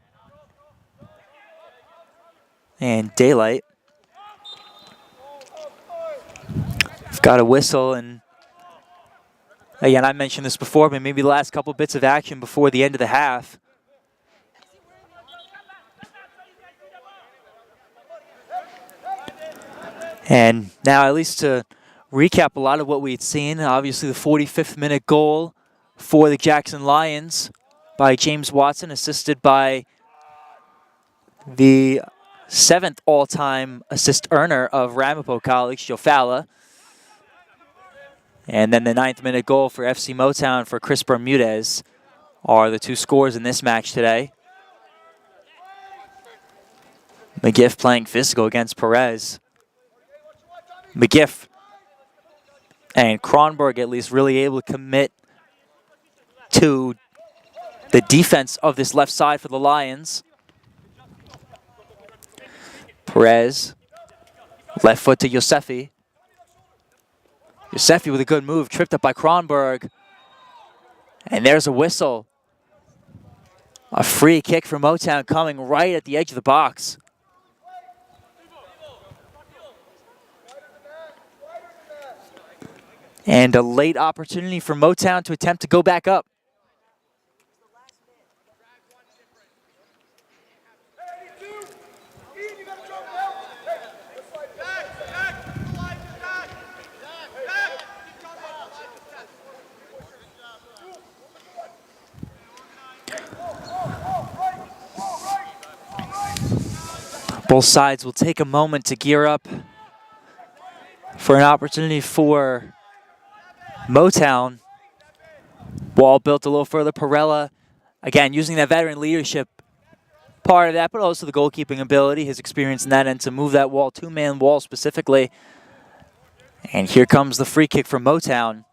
D: And daylight. We've got a whistle, and again, I mentioned this before, but maybe the last couple bits of action before the end of the half. And now, at least to recap a lot of what we'd seen, obviously the 45th minute goal for the Jackson Lions by James Watson, assisted by the 7th all-time assist earner of Ramapo College, Joe Falla. And then the 9th minute goal for FC Motown for Chris Bermudez are the two scores in this match today. McGiff playing physical against Perez. McGiff and Kronberg at least really able to commit to the defense of this left side for the Lions. Perez, left foot to Yosefi. Yosefi with a good move, tripped up by Kronberg. And there's a whistle. A free kick for Motown coming right at the edge of the box. And a late opportunity for Motown to attempt to go back up. Both sides will take a moment to gear up for an opportunity for Motown. Wall built a little further. Perella, again, using that veteran leadership part of that, but also the goalkeeping ability, his experience in that end to move that wall, two-man wall specifically. And here comes the free kick from Motown.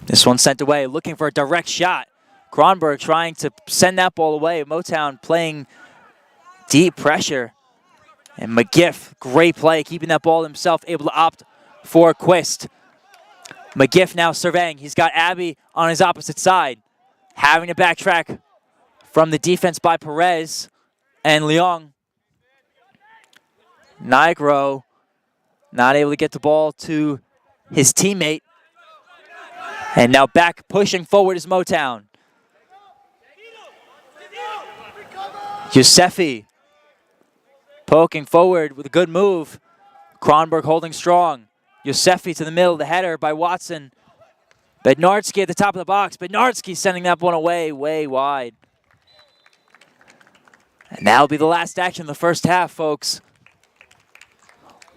D: This one sent away, looking for a direct shot. Kronberg trying to send that ball away. Motown playing deep pressure. And McGiff, great play, keeping that ball himself, able to opt for Quist. McGiff now surveying. He's got Abbey on his opposite side. Having to backtrack from the defense by Perez and Leong. Nigro not able to get the ball to his teammate. And now back pushing forward is Motown. Giuseppe poking forward with a good move. Kronberg holding strong. Giuseppe to the middle, the header by Watson. Bednarski at the top of the box. Bednarski sending that one away, way wide. And that'll be the last action of the first half, folks.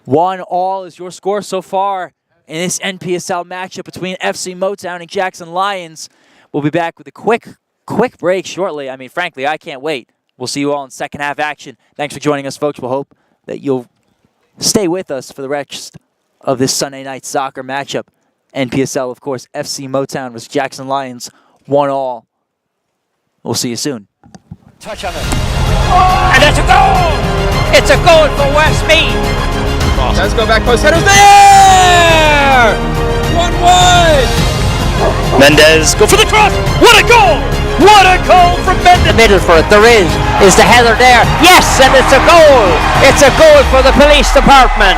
D: 1-1 is your score so far in this NPSL matchup between FC Motown and Jackson Lions. We'll be back with a quick break shortly. I mean, frankly, I can't wait. We'll see you all in second half action. Thanks for joining us, folks. We'll hope that you'll stay with us for the rest of this Sunday night soccer matchup. NPSL, of course, FC Motown versus Jackson Lions, 1-1. We'll see you soon.
A: Touch on it. And it's a goal! It's a goal for Westmead.
B: Does go back post. Header's there! 1-1!
C: Mendez, go for the cross!
A: What a goal! What a goal from Mendez! Middle for it. There is the header there. Yes, and it's a goal. It's a goal for the police department.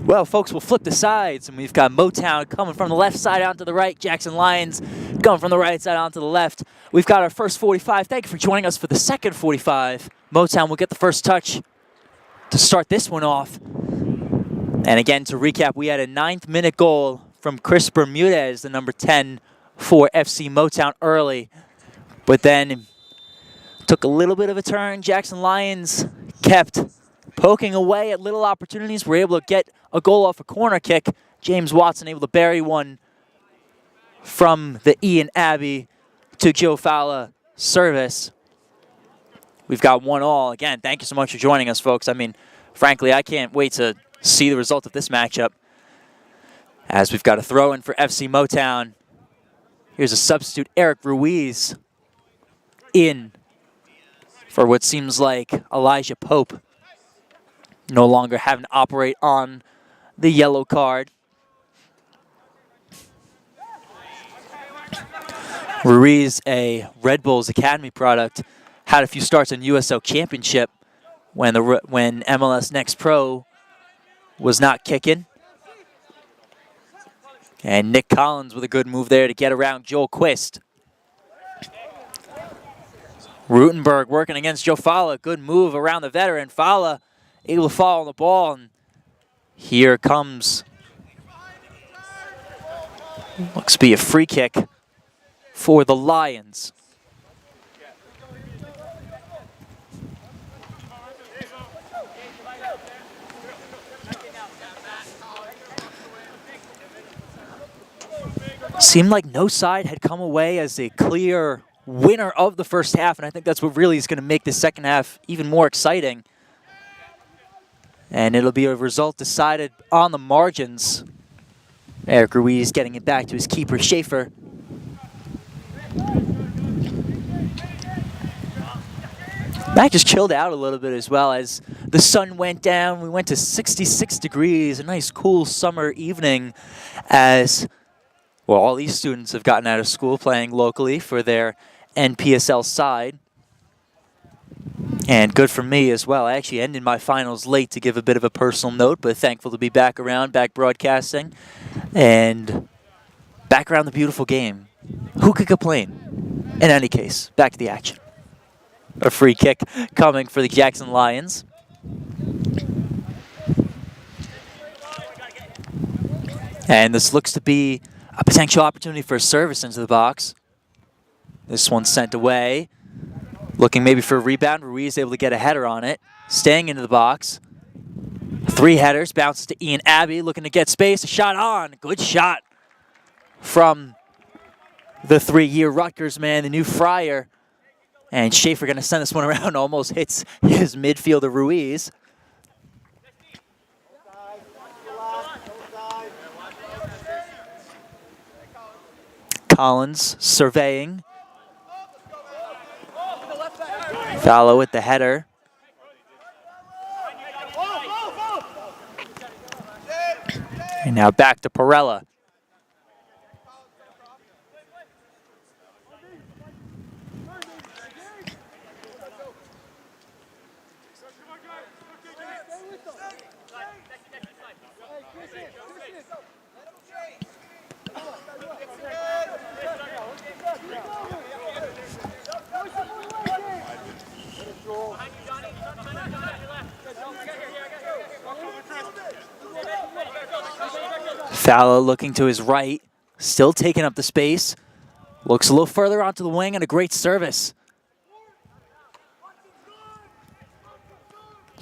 D: Well, folks, we'll flip the sides, and we've got Motown coming from the left side onto the right, Jackson Lions going from the right side onto the left. We've got our first 45. Thank you for joining us for the second 45. Motown will get the first touch to start this one off. And again, to recap, we had a 9th-minute goal from Chris Bermudez, the number 10 for FC Motown early. But then took a little bit of a turn. Jackson Lions kept poking away at little opportunities. We're able to get a goal off a corner kick. James Watson able to bury one from the Ian Abbey to Joe Fowler service. We've got 1-1. Again, thank you so much for joining us, folks. I mean, frankly, I can't wait to see the result of this matchup, as we've got a throw in for FC Motown. Here's a substitute, Eric Ruiz, in for what seems like Elijah Pope, no longer having to operate on the yellow card. Ruiz, a Red Bulls Academy product, had a few starts in USL Championship when MLS Next Pro was not kicking. And Nick Collins with a good move there to get around Joel Quist. Rutenberg working against Joe Fowler. Good move around the veteran. Fowler able to fall on the ball. And here comes, looks to be a free kick for the Lions. Seemed like no side had come away as a clear winner of the first half, and I think that's what really is going to make the second half even more exciting. And it'll be a result decided on the margins. Eric Ruiz getting it back to his keeper, Schaefer. Mac just chilled out a little bit as well as the sun went down. We went to 66 degrees, a nice cool summer evening, as well, all these students have gotten out of school playing locally for their NPSL side. And good for me as well. I actually ended my finals late to give a bit of a personal note, but thankful to be back around, back broadcasting, and back around the beautiful game. Who could complain? In any case, back to the action. A free kick coming for the Jackson Lions. And this looks to be a potential opportunity for a service into the box. This one's sent away. Looking maybe for a rebound. Ruiz able to get a header on it. Staying into the box. 3 headers. Bounces to Ian Abbey. Looking to get space. A shot on. Good shot from the 3-year Rutgers man, the new Fryer. And Schaefer going to send this one around. Almost hits his midfielder Ruiz. Collins surveying. Fowler with the header. And now back to Perella. Fowler looking to his right, still taking up the space. Looks a little further onto the wing and a great service.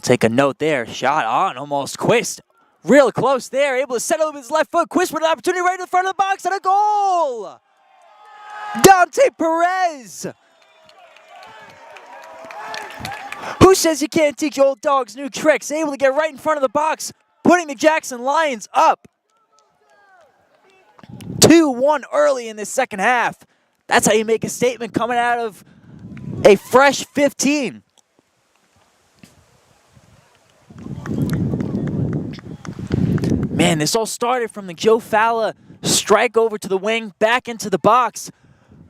D: Take a note there. Shot on, almost. Quist, real close there. Able to settle with his left foot. Quist with an opportunity right in the front of the box and a goal! Dante Perez! Who says you can't teach old dogs new tricks? Able to get right in front of the box, putting the Jackson Lions up. 2-1 early in this second half. That's how you make a statement coming out of a fresh 15. Man, this all started from the Joe Fowler strike over to the wing, back into the box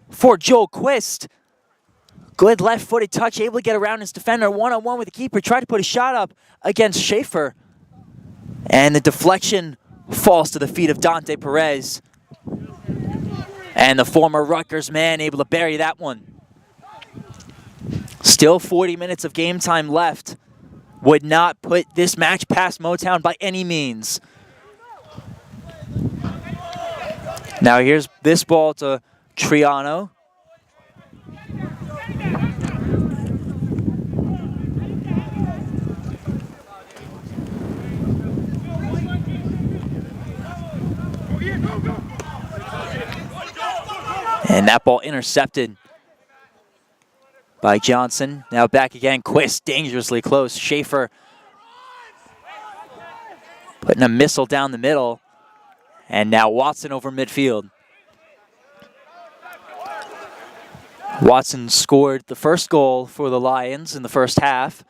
D: for Joel Quist. Good left-footed touch, able to get around his defender, one-on-one with the keeper. Tried to put a shot up against Schaefer. And the deflection falls to the feet of Dante Perez. And the former Rutgers man able to bury that one. Still 40 minutes of game time left. Would not put this match past Motown by any means. Now here's this ball to Triano. And that ball intercepted by Johnson. Now back again, Quist dangerously close. Schaefer putting a missile down the middle. And now Watson over midfield. Watson scored the first goal for the Lions in the first half.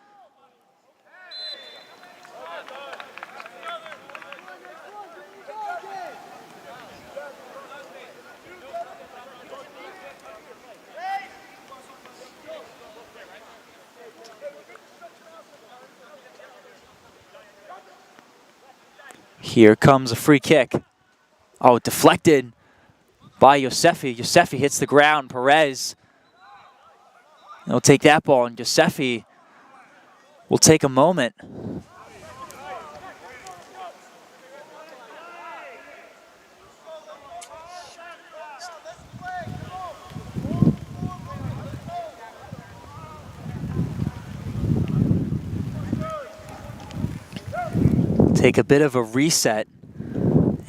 D: Here comes a free kick. Oh, deflected by Yosefi. Yosefi hits the ground. Perez. He'll take that ball, and Yosefi will take a moment. Take a bit of a reset,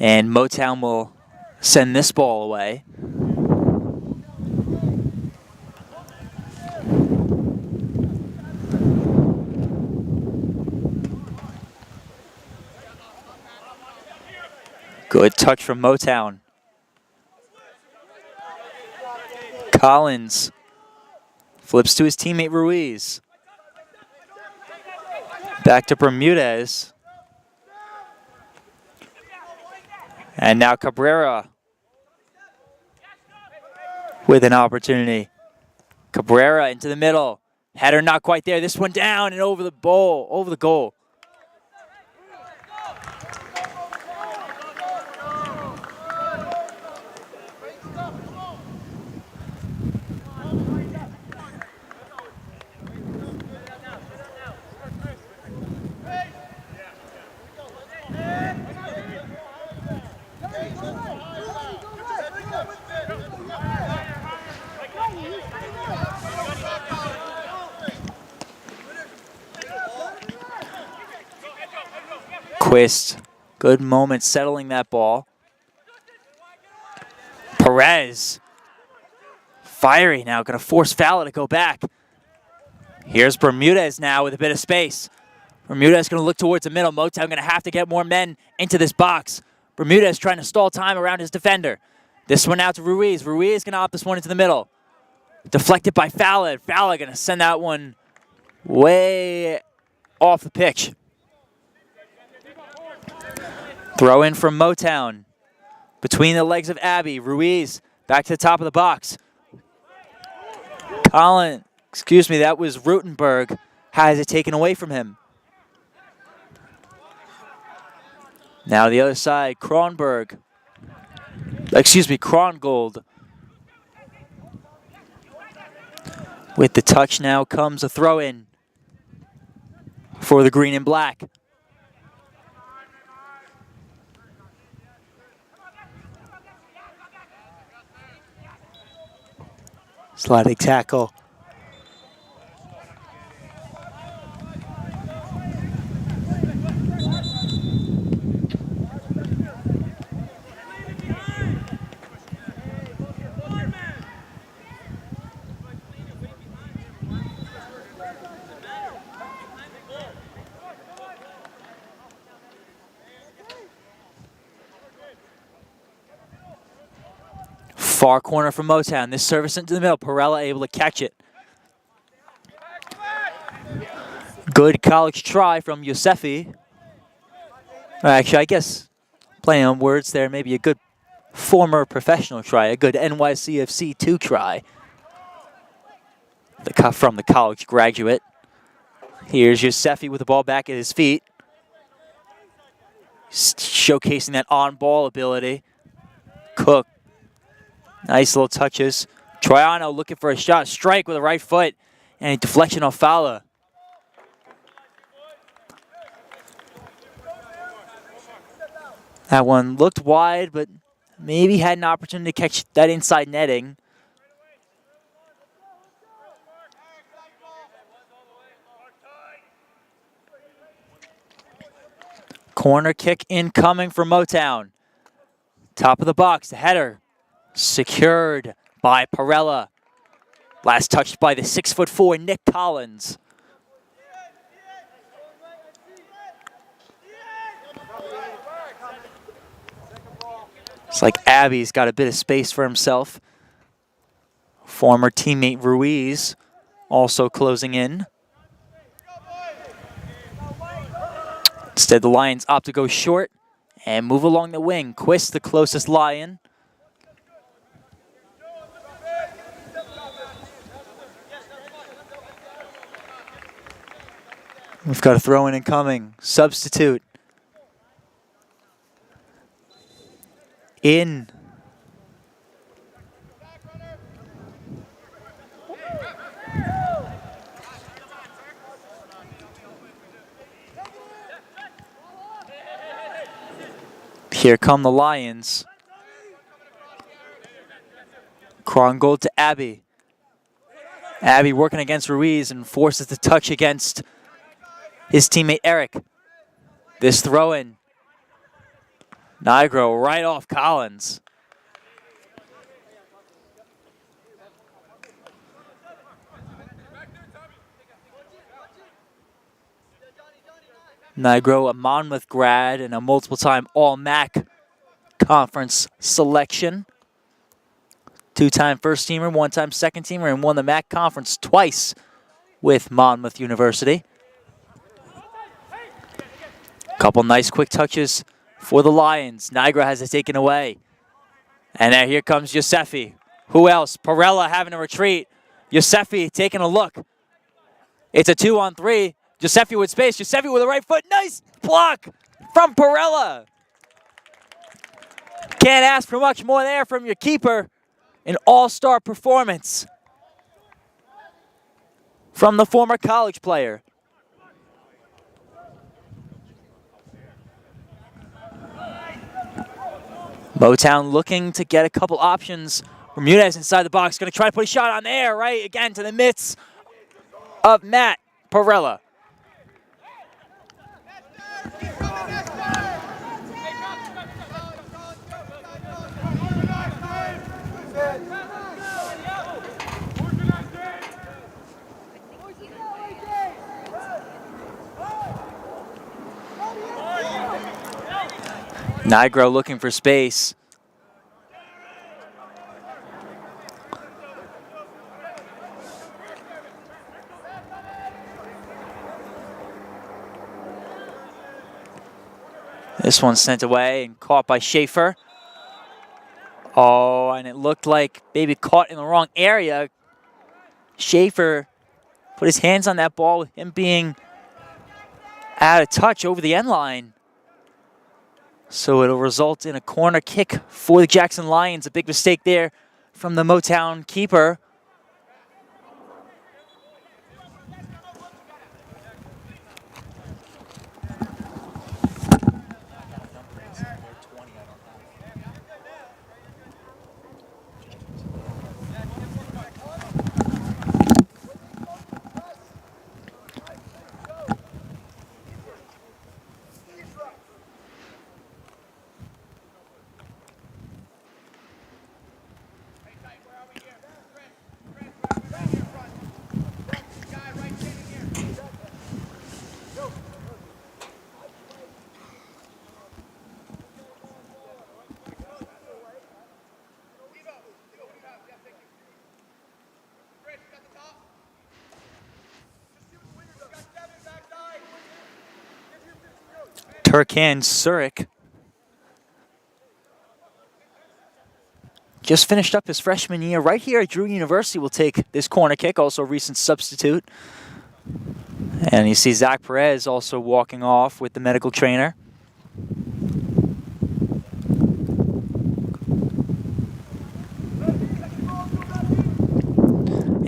D: and Motown will send this ball away. Good touch from Motown. Collins flips to his teammate Ruiz. Back to Bermudez. And now Cabrera with an opportunity. Cabrera into the middle. Header not quite there. This one down and over the goal. Quist, good moment settling that ball. Perez, fiery now, gonna force Falla to go back. Here's Bermudez now with a bit of space. Bermudez gonna look towards the middle. Motown gonna have to get more men into this box. Bermudez trying to stall time around his defender. This one out to Ruiz. Ruiz gonna op this one into the middle. Deflected by Falla. Falla gonna send that one way off the pitch. Throw in from Motown. Between the legs of Abbey. Ruiz back to the top of the box. That was Rutenberg. Has it taken away from him. Now the other side, Krongold. With the touch now comes a throw in for the green and black. Sliding tackle. Far corner from Motown. This service into the middle. Perella able to catch it. Good college try from Yosefi. Actually, I guess playing on words there, maybe a good former professional try, a good NYCFC 2 try. From the college graduate. Here's Yosefi with the ball back at his feet. showcasing that on-ball ability. Cook, nice little touches. Troiano looking for a shot, strike with a right foot, and a deflection off Fowler. That one looked wide, but maybe had an opportunity to catch that inside netting. Corner kick incoming for Motown. Top of the box, the header secured by Perella. Last touched by the 6'4" Nick Collins. It's like Abby's got a bit of space for himself. Former teammate Ruiz also closing in. Instead, the Lions opt to go short and move along the wing. Quist, the closest Lion. We've got a throw-in incoming. Substitute. In. Here come the Lions. Krongold to Abbey. Abbey working against Ruiz and forces the touch against his teammate Eric. This throw-in. Nigro right off Collins. Nigro, a Monmouth grad and a multiple-time All-MAC conference selection. Two-time first-teamer, one-time second-teamer, and won the MAC conference twice with Monmouth University. Couple nice quick touches for the Lions. Nigro has it taken away. And now here comes Yosefi. Who else? Perella having a retreat. Yosefi taking a look. It's a 2-on-3. Yosefi with space. Yosefi with a right foot. Nice block from Perella. Can't ask for much more there from your keeper. An all-star performance from the former college player. Motown looking to get a couple options. Bermudez inside the box, going to try to put a shot on there, right? Again, to the midst of Matt Perella. Nigro looking for space. This one sent away and caught by Schaefer. Oh, and it looked like maybe caught in the wrong area. Schaefer put his hands on that ball with him being out of touch over the end line. So it'll result in a corner kick for the Jackson Lions. A big mistake there from the Motown keeper. Turkan Surik just finished up his freshman year right here at Drew University. Will take this corner kick, also a recent substitute. And you see Zach Perez also walking off with the medical trainer.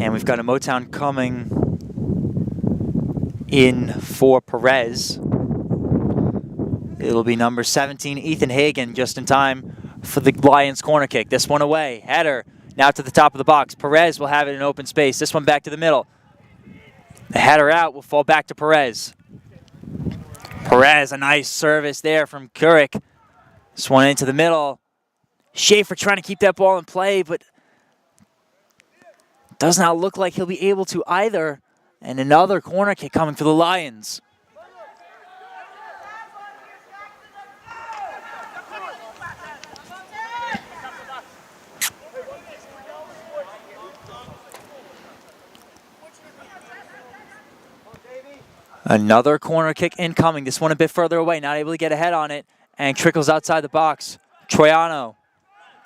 D: And we've got a Motown coming in for Perez. It'll be number 17, Ethan Hagen, just in time for the Lions corner kick. This one away. Header now to the top of the box. Perez will have it in open space. This one back to the middle. The header out will fall back to Perez. Perez, a nice service there from Kurik. This one into the middle. Schaefer trying to keep that ball in play, but does not look like he'll be able to either. And another corner kick coming for the Lions. Another corner kick incoming. This one a bit further away, not able to get ahead on it, and trickles outside the box. Troiano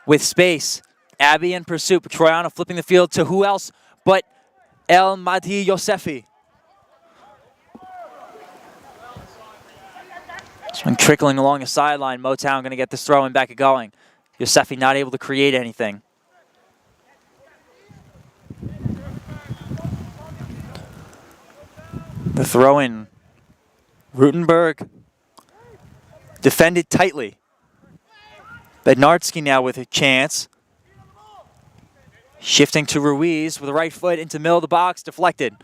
D: with space. Abbey in pursuit, but Troiano flipping the field to who else but El Mahdi Yosefi. This one trickling along the sideline. Motown going to get this throw in back and going. Yosefi not able to create anything. The throw in. Rutenberg defended tightly. Bednarski now with a chance. Shifting to Ruiz with the right foot into middle of the box, deflected.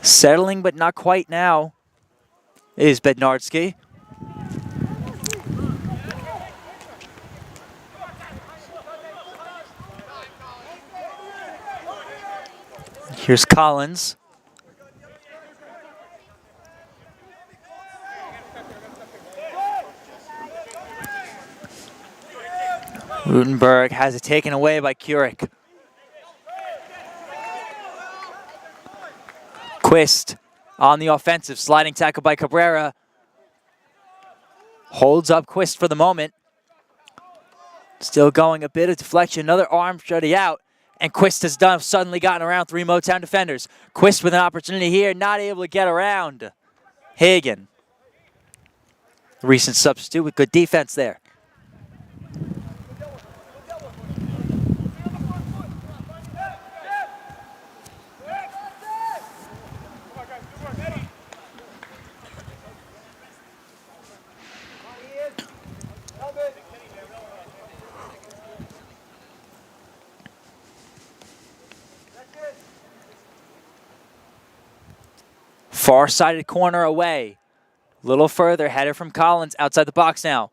D: Settling, but not quite now, is Bednarski. Here's Collins. Rutenberg has it taken away by Kurik. Quist on the offensive, sliding tackle by Cabrera. Holds up Quist for the moment. Still going, a bit of deflection, another arm shutting out, and Quist has suddenly gotten around 3 Motown defenders. Quist with an opportunity here, not able to get around Hagen. Recent substitute with good defense there. Far-sided corner away. A little further, header from Collins outside the box now.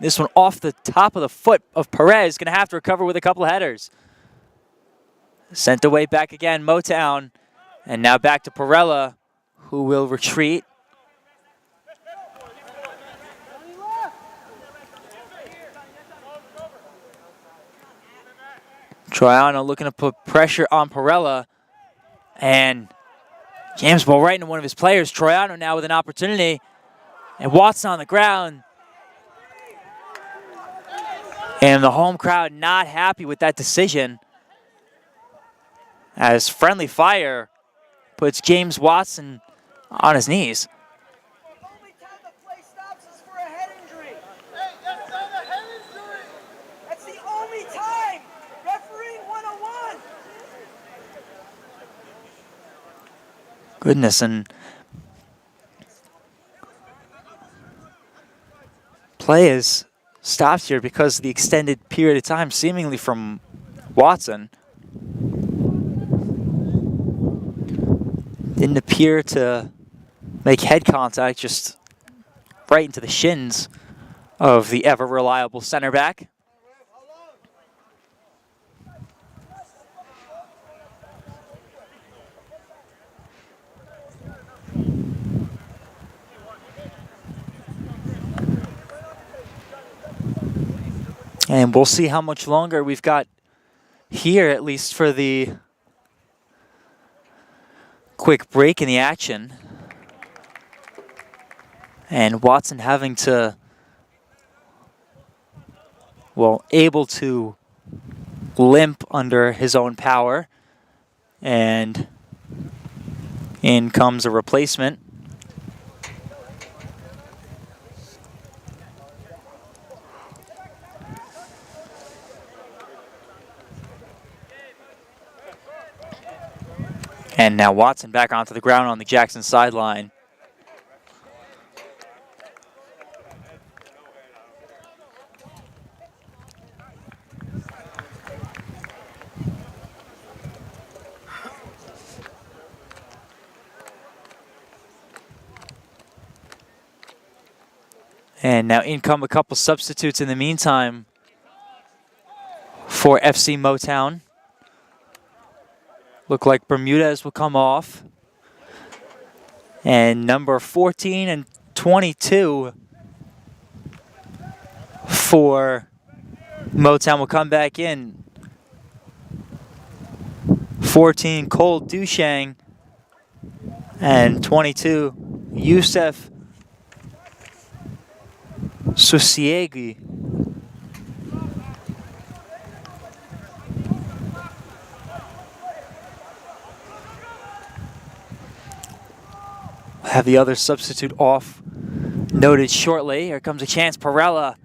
D: This one off the top of the foot of Perez, going to have to recover with a couple of headers. Sent away back again, Motown. And now back to Perella, who will retreat. Troiano looking to put pressure on Perella. And jams ball right into one of his players. Troiano now with an opportunity. And Watson on the ground. And the home crowd not happy with that decision, as friendly fire puts James Watson on his knees.
F: The only time the play stops is for a head injury. Hey, that's not a head injury. That's the only time. Refereeing 101.
D: Goodness, and play is stopped here because of the extended period of time, seemingly from Watson. Didn't appear to make head contact, just right into the shins of the ever-reliable center back. And we'll see how much longer we've got here, at least for the quick break in the action. And Watson having to, well, able to limp under his own power. And in comes a replacement. And now Watson back onto the ground on the Jackson sideline. And now in come a couple substitutes in the meantime for FC Motown. Look like Bermudez will come off. And number 14 and 22 for Motown will come back in. 14 Cole Dushang and 22 Youssef Susiegi. Have the other substitute off noted shortly. Here comes a chance, Perella,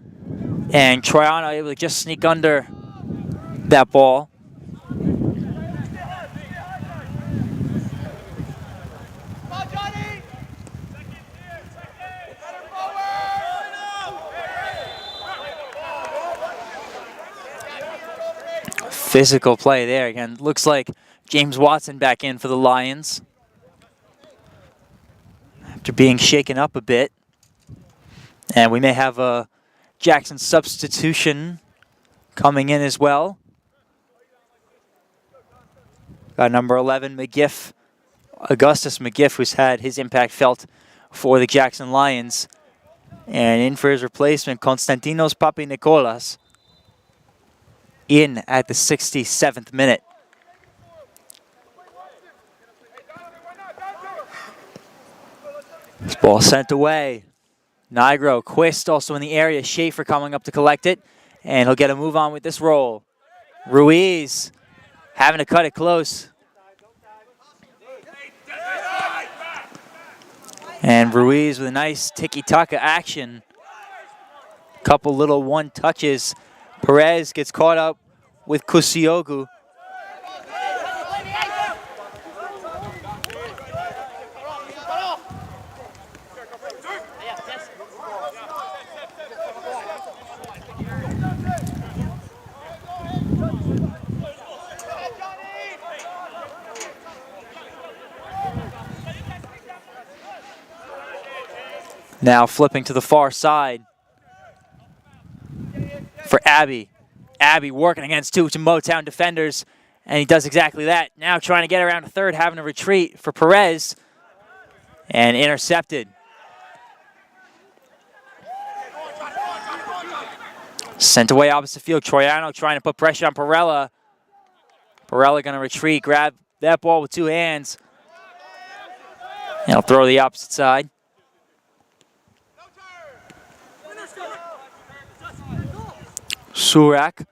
D: and Troiano able to just sneak under that ball. Physical play there again. Looks like James Watson back in for the Lions after being shaken up a bit. And we may have a Jackson substitution coming in as well. Got number 11, McGiff, Augustus McGiff, who's had his impact felt for the Jackson Lions. And in for his replacement, Konstantinos Papi-Nicolas, in at the 67th minute. This ball sent away. Nigro, Quist also in the area. Schaefer coming up to collect it. And he'll get a move on with this roll. Ruiz having to cut it close. And Ruiz with a nice tiki-taka action. Couple little one touches. Perez gets caught up with Kusiogu. Now flipping to the far side for Abbey. Abbey working against two Motown defenders, and he does exactly that. Now trying to get around a third, having a retreat for Perez, and intercepted. Sent away opposite field. Troiano trying to put pressure on Perella. Perella going to retreat, grab that ball with two hands, and he'll throw the opposite side. Surak.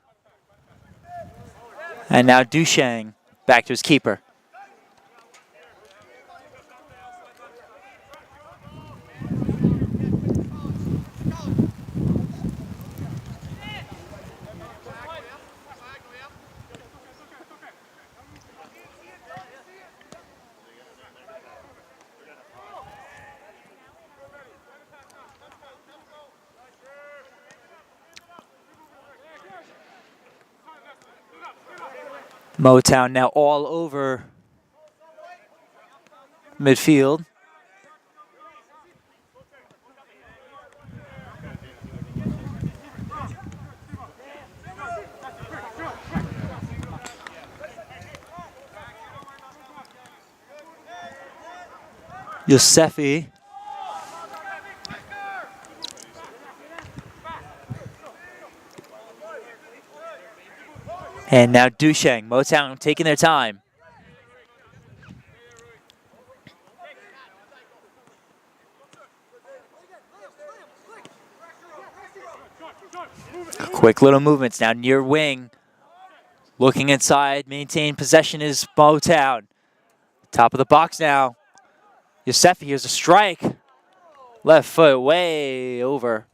D: And now Dushang back to his keeper. Motown now all over midfield. Yosefi. And now Dushang, Motown taking their time. Quick little movements now near wing. Looking inside, maintain possession is Motown. Top of the box now. Yosefi, here's a strike. Left foot way over.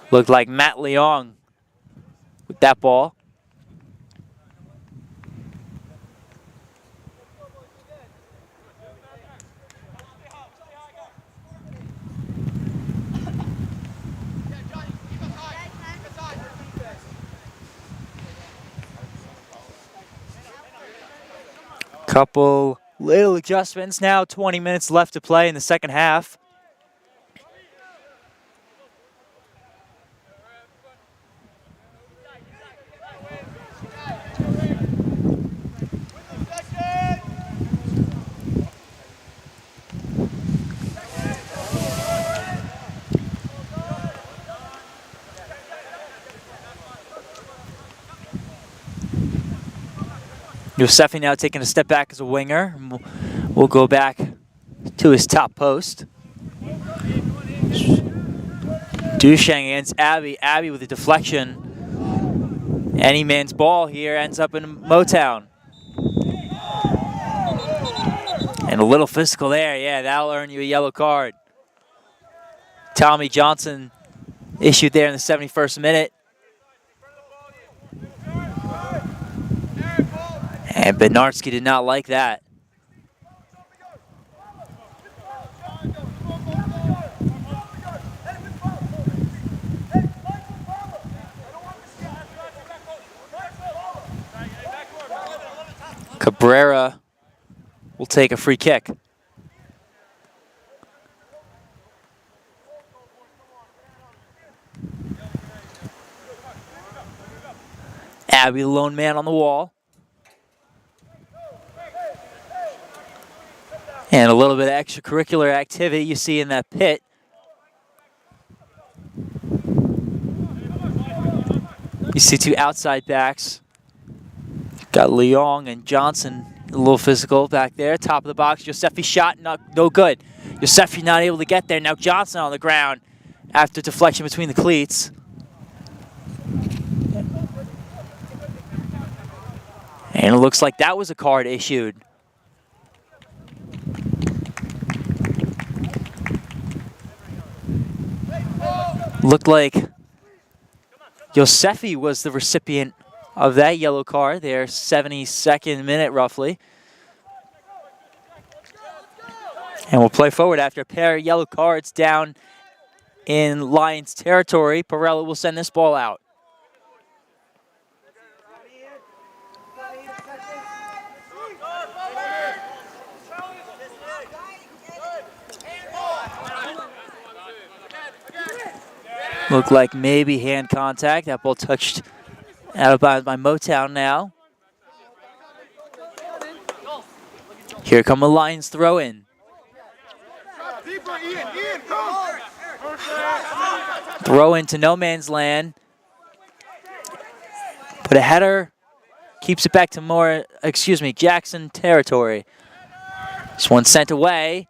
D: Looked like Matt Leong with that ball. Couple little adjustments now. 20 minutes left to play in the second half. Yosefi now taking a step back as a winger. We'll go back to his top post. Dushang against Abby. Abby with a deflection. Any man's ball here ends up in Motown. And a little physical there. Yeah, that'll earn you a yellow card. Tommy Johnson issued there in the 71st minute. And Bednarski did not like that. Cabrera will take a free kick. Abby, the lone man on the wall. And a little bit of extracurricular activity you see in that pit. You see two outside backs. Got Leong and Johnson, a little physical back there. Top of the box, Yosefi shot, no good. Yosefi not able to get there. Now Johnson on the ground after deflection between the cleats. And it looks like that was a card issued. Looked like Yosefi was the recipient of that yellow card there, 72nd minute roughly. And we'll play forward after a pair of yellow cards down in Lions territory. Perella will send this ball out. Looked like maybe hand contact. That ball touched out of bounds by Motown now. Here come the Lions throw in. Throw into no man's land. But a header keeps it back to Jackson territory. This one sent away.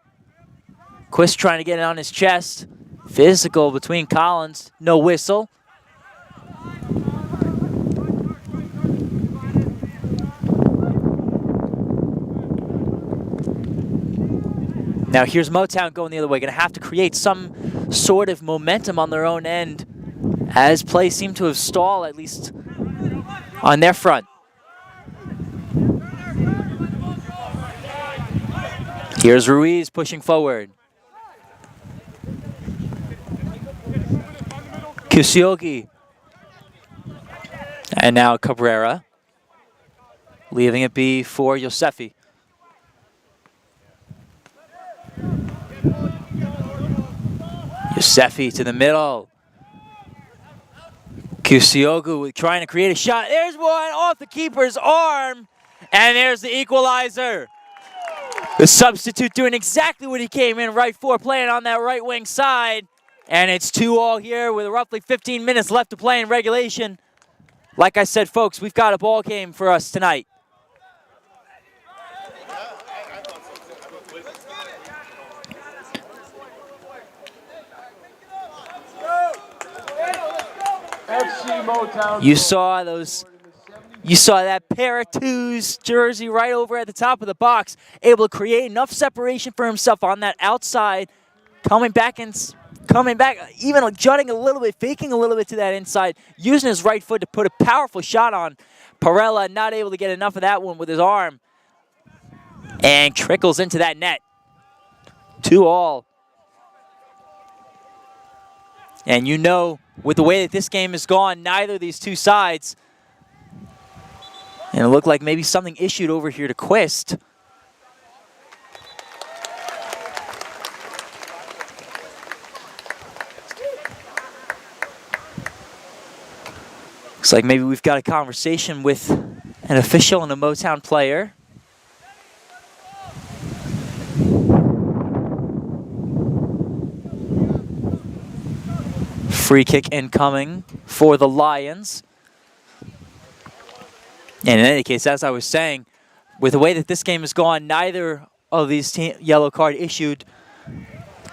D: Quist trying to get it on his chest. Physical between Collins, no whistle. Now here's Motown going the other way. Going to have to create some sort of momentum on their own end as play seemed to have stalled, at least on their front. Here's Ruiz pushing forward. Kusiogi. And now Cabrera. Leaving it be for Yosefi. Yosefi to the middle. Kusiogu trying to create a shot. There's one off the keeper's arm. And there's the equalizer. The substitute doing exactly what he came in right for, playing on that right wing side. And it's 2-2 here with roughly 15 minutes left to play in regulation. Like I said, folks, we've got a ball game for us tonight. You saw that pair of twos jersey right over at the top of the box, able to create enough separation for himself on that outside, coming back, even jutting a little bit, faking a little bit to that inside, using his right foot to put a powerful shot on. Perella not able to get enough of that one with his arm, and trickles into that net. 2-2. And you know, with the way that this game has gone, neither of these two sides, and it looked like maybe something issued over here to Quist. Looks like maybe we've got a conversation with an official and a Motown player. Free kick incoming for the Lions. And in any case, as I was saying, with the way that this game has gone, neither of these yellow card issued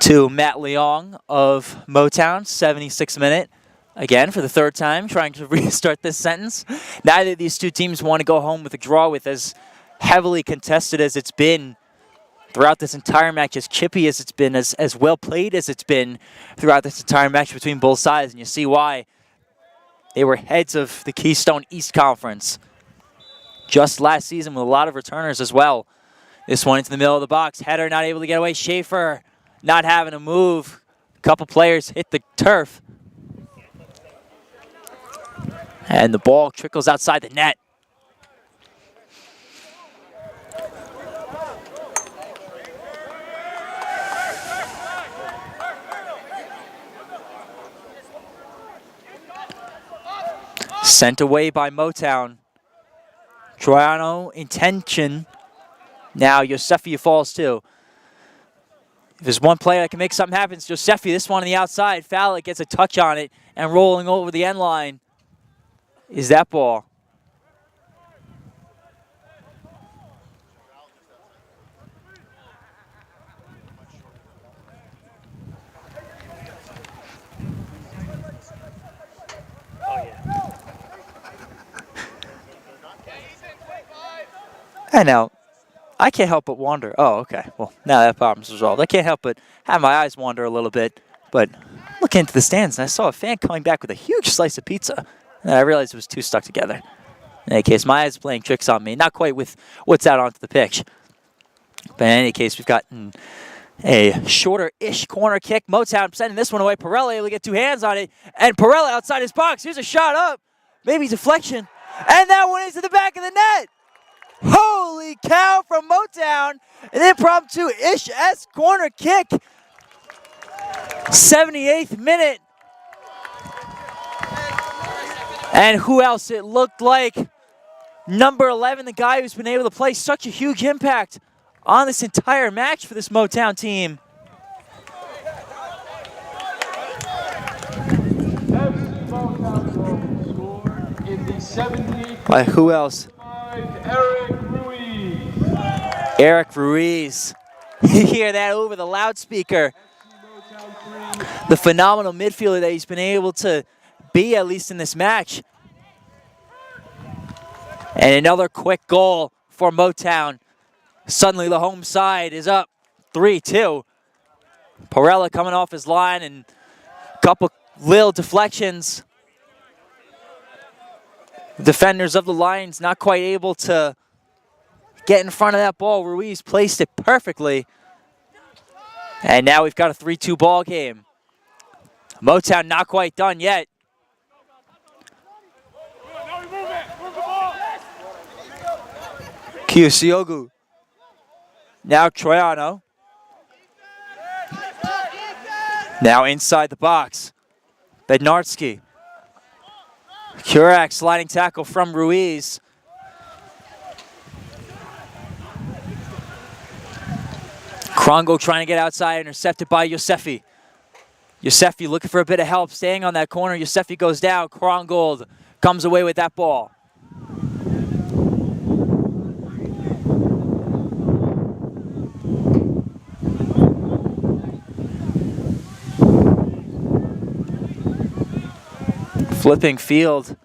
D: to Matt Leong of Motown, 76th minute. Again, for the third time, trying to restart this sentence. Neither of these two teams want to go home with a draw, with as heavily contested as it's been throughout this entire match, as chippy as it's been, as well played as it's been throughout this entire match between both sides. And you see why. They were heads of the Keystone East Conference just last season with a lot of returners as well. This one into the middle of the box. Header not able to get away. Schaefer not having to move. A couple players hit the turf. And the ball trickles outside the net. Sent away by Motown. Troiano intention. Now Yosefi falls too. If there's one player that can make something happen, it's Yosefi. This one on the outside. Fallett gets a touch on it and rolling over the end line is that ball. I know. I can't help but wonder. Oh, okay. Well, now that problem's resolved. I can't help but have my eyes wander a little bit. But looking into the stands, and I saw a fan coming back with a huge slice of pizza. And I realized it was two stuck together. In any case, my eyes are playing tricks on me. Not quite with what's out onto the pitch. But in any case, we've got a shorter-ish corner kick. Motown sending this one away. Pirelli able to get two hands on it. And Pirelli outside his box. Here's a shot up. Maybe deflection. And that one is to the back of the net. Holy cow from Motown. An impromptu-ish-esque corner kick. 78th minute. And who else? It looked like number 11, the guy who's been able to play such a huge impact on this entire match for this Motown team. Like who else? Eric Ruiz. You hear that over the loudspeaker. The phenomenal midfielder that he's been able to be, at least in this match. And another quick goal for Motown. Suddenly the home side is up 3-2. Pirella coming off his line and a couple little deflections. Defenders of the Lions not quite able to get in front of that ball. Ruiz placed it perfectly. And now we've got a 3-2 ball game. Motown not quite done yet. Kiyosiogu. Now Troiano. Now inside the box. Bednarski. Kurak sliding tackle from Ruiz. Krongo trying to get outside, intercepted by Yosefi. Yosefi looking for a bit of help, staying on that corner. Yosefi goes down. Krongold comes away with that ball. Flipping field.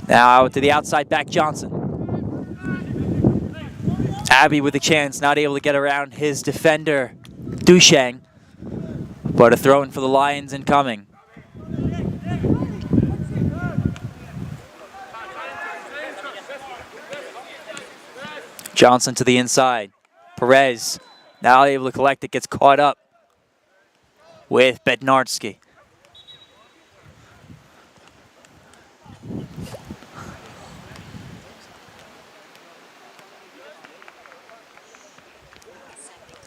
D: Now out to the outside back, Johnson. Abbey with a chance, not able to get around his defender, Dushang. But a throw in for the Lions incoming. Johnson to the inside. Perez, now able to collect it, gets caught up with Bednarski.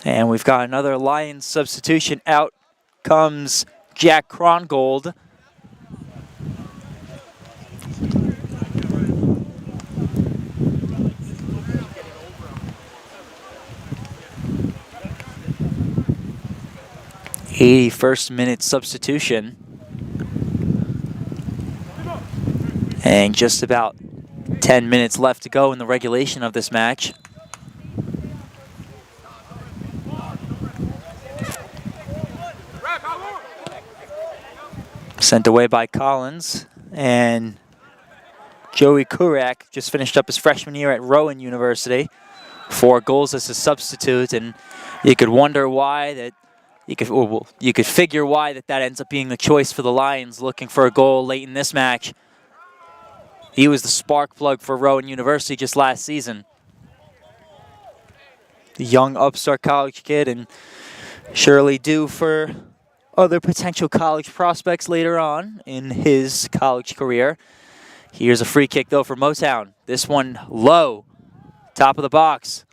D: And we've got another Lions substitution. Out comes Jack Krongold. 81st minute substitution. And just about 10 minutes left to go in the regulation of this match. Sent away by Collins, and Joey Kurak just finished up his freshman year at Rowan University. 4 goals as a substitute, and you could wonder why that, you could figure why that ends up being the choice for the Lions looking for a goal late in this match. He was the spark plug for Rowan University just last season. The young upstart college kid, and surely due for other potential college prospects later on in his college career. Here's a free kick though for Motown. This one low, top of the box.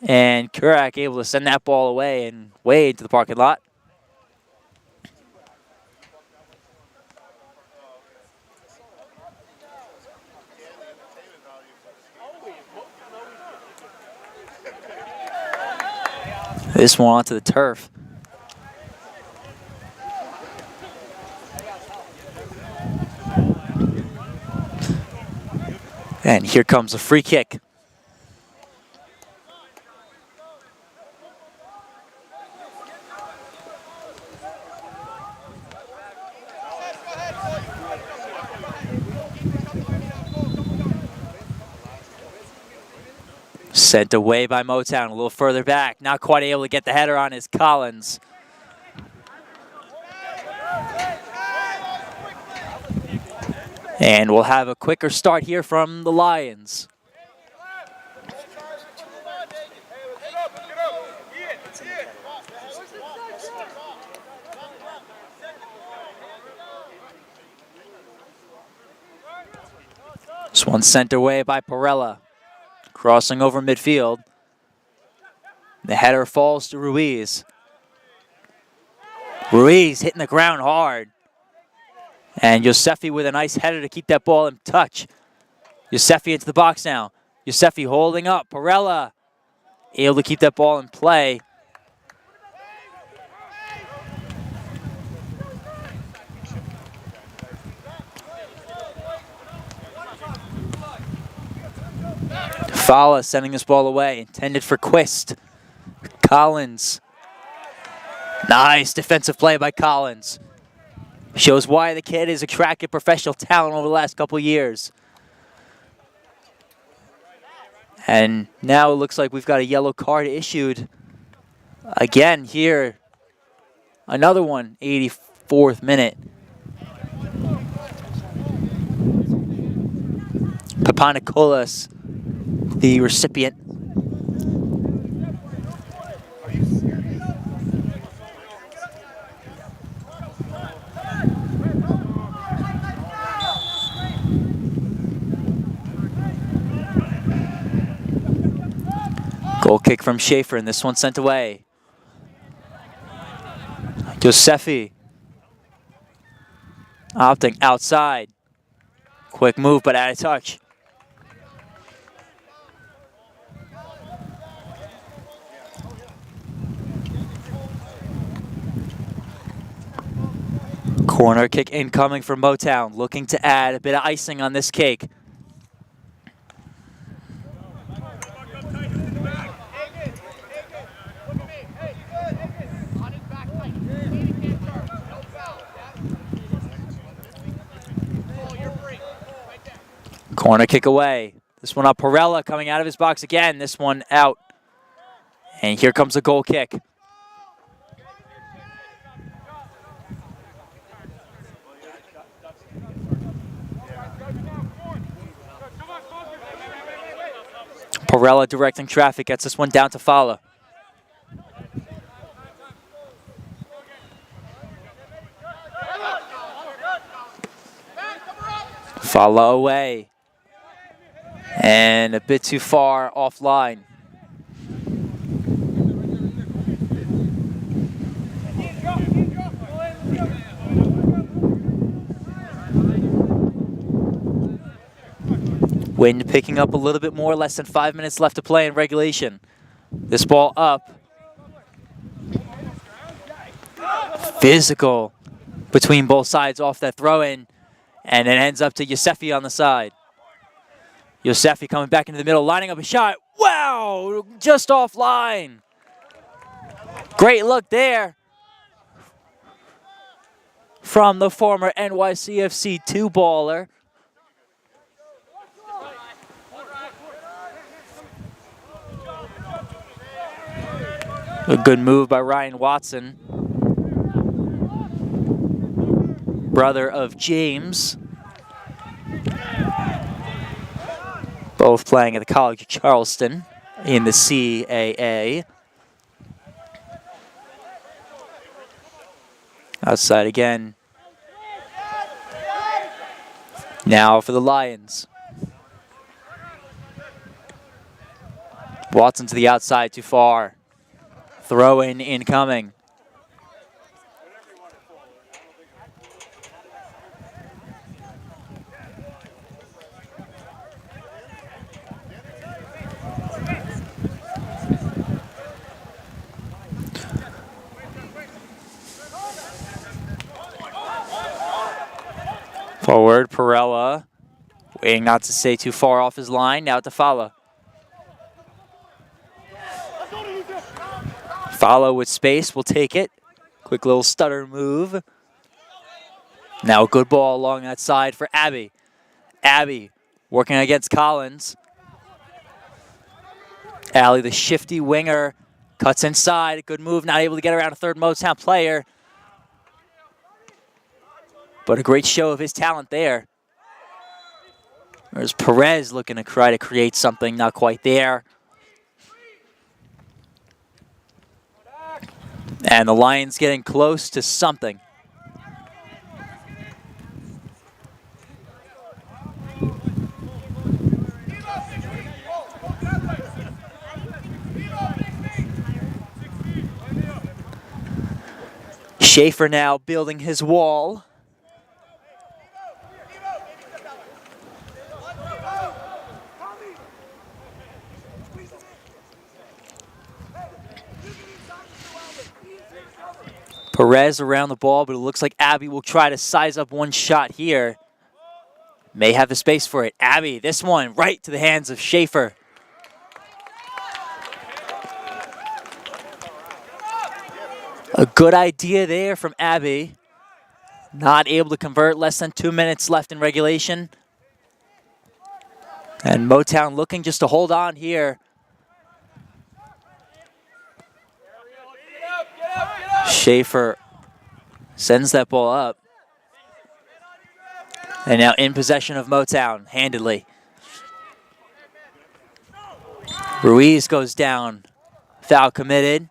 D: And Kurak able to send that ball away and way into the parking lot. This one onto the turf. And here comes a free kick. Sent away by Motown, a little further back. Not quite able to get the header on is Collins. And we'll have a quicker start here from the Lions. This one sent away by Perella. Crossing over midfield. The header falls to Ruiz. Ruiz hitting the ground hard. And Yosefi with a nice header to keep that ball in touch. Yosefi into the box now. Yosefi holding up. Perella able to keep that ball in play. Fala sending this ball away, intended for Quist. Collins. Nice defensive play by Collins. Shows why the kid has attracted professional talent over the last couple of years. And now it looks like we've got a yellow card issued. Again here. Another one, 84th minute. Papanikoulas, the recipient. Goal kick from Schaefer, and this one sent away. Yosefi opting outside. Quick move, but out of touch. Corner kick incoming from Motown, looking to add a bit of icing on this cake. Corner kick away. This one up, Perella coming out of his box again. This one out. And here comes a goal kick. Perella directing traffic, gets this one down to Fala. Fala away. And a bit too far offline. Wind picking up a little bit more, less than 5 minutes left to play in regulation. This ball up. Physical between both sides off that throw-in, and it ends up to Yosefi on the side. Yosefi coming back into the middle, lining up a shot. Wow, just offline. Great look there from the former NYCFC 2-baller. A good move by Ryan Watson, brother of James. Both playing at the College of Charleston in the CAA. Outside again. Now for the Lions. Watson to the outside, too far. Throw-in incoming. Forward, Perella, waiting not to stay too far off his line. Now to Fala. Fala with space, will take it. Quick little stutter move. Now a good ball along that side for Abby. Abby working against Collins. Allie, the shifty winger, cuts inside. Good move, not able to get around a third Motown player. But a great show of his talent there. There's Perez looking to try to create something, not quite there. And the Lions getting close to something. Schaefer now building his wall. Perez around the ball, but it looks like Abby will try to size up one shot here. May have the space for it. Abby, this one right to the hands of Schaefer. A good idea there from Abby. Not able to convert, less than 2 minutes left in regulation. And Motown looking just to hold on here. Schaefer sends that ball up. And now in possession of Motown, handedly. Ruiz goes down. Foul committed.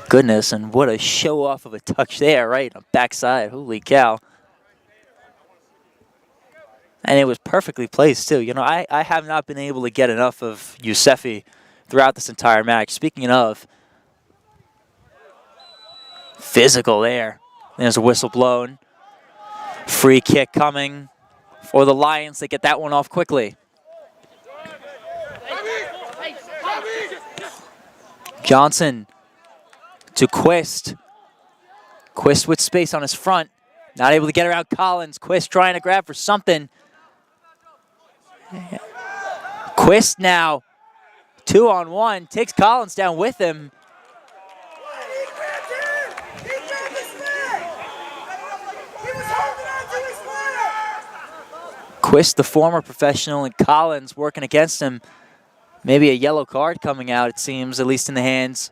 D: Goodness, and what a show off of a touch there, right on backside. Holy cow. And it was perfectly placed, too. You know, I have not been able to get enough of Yosefi throughout this entire match. Speaking of, physical there. There's a whistle blown. Free kick coming for the Lions. They get that one off quickly. Johnson to Quist. Quist with space on his front. Not able to get around Collins. Quist trying to grab for something. Quist now 2-on-1. Takes Collins down with him. Quist, the former professional, and Collins working against him. Maybe a yellow card coming out, it seems, at least in the hands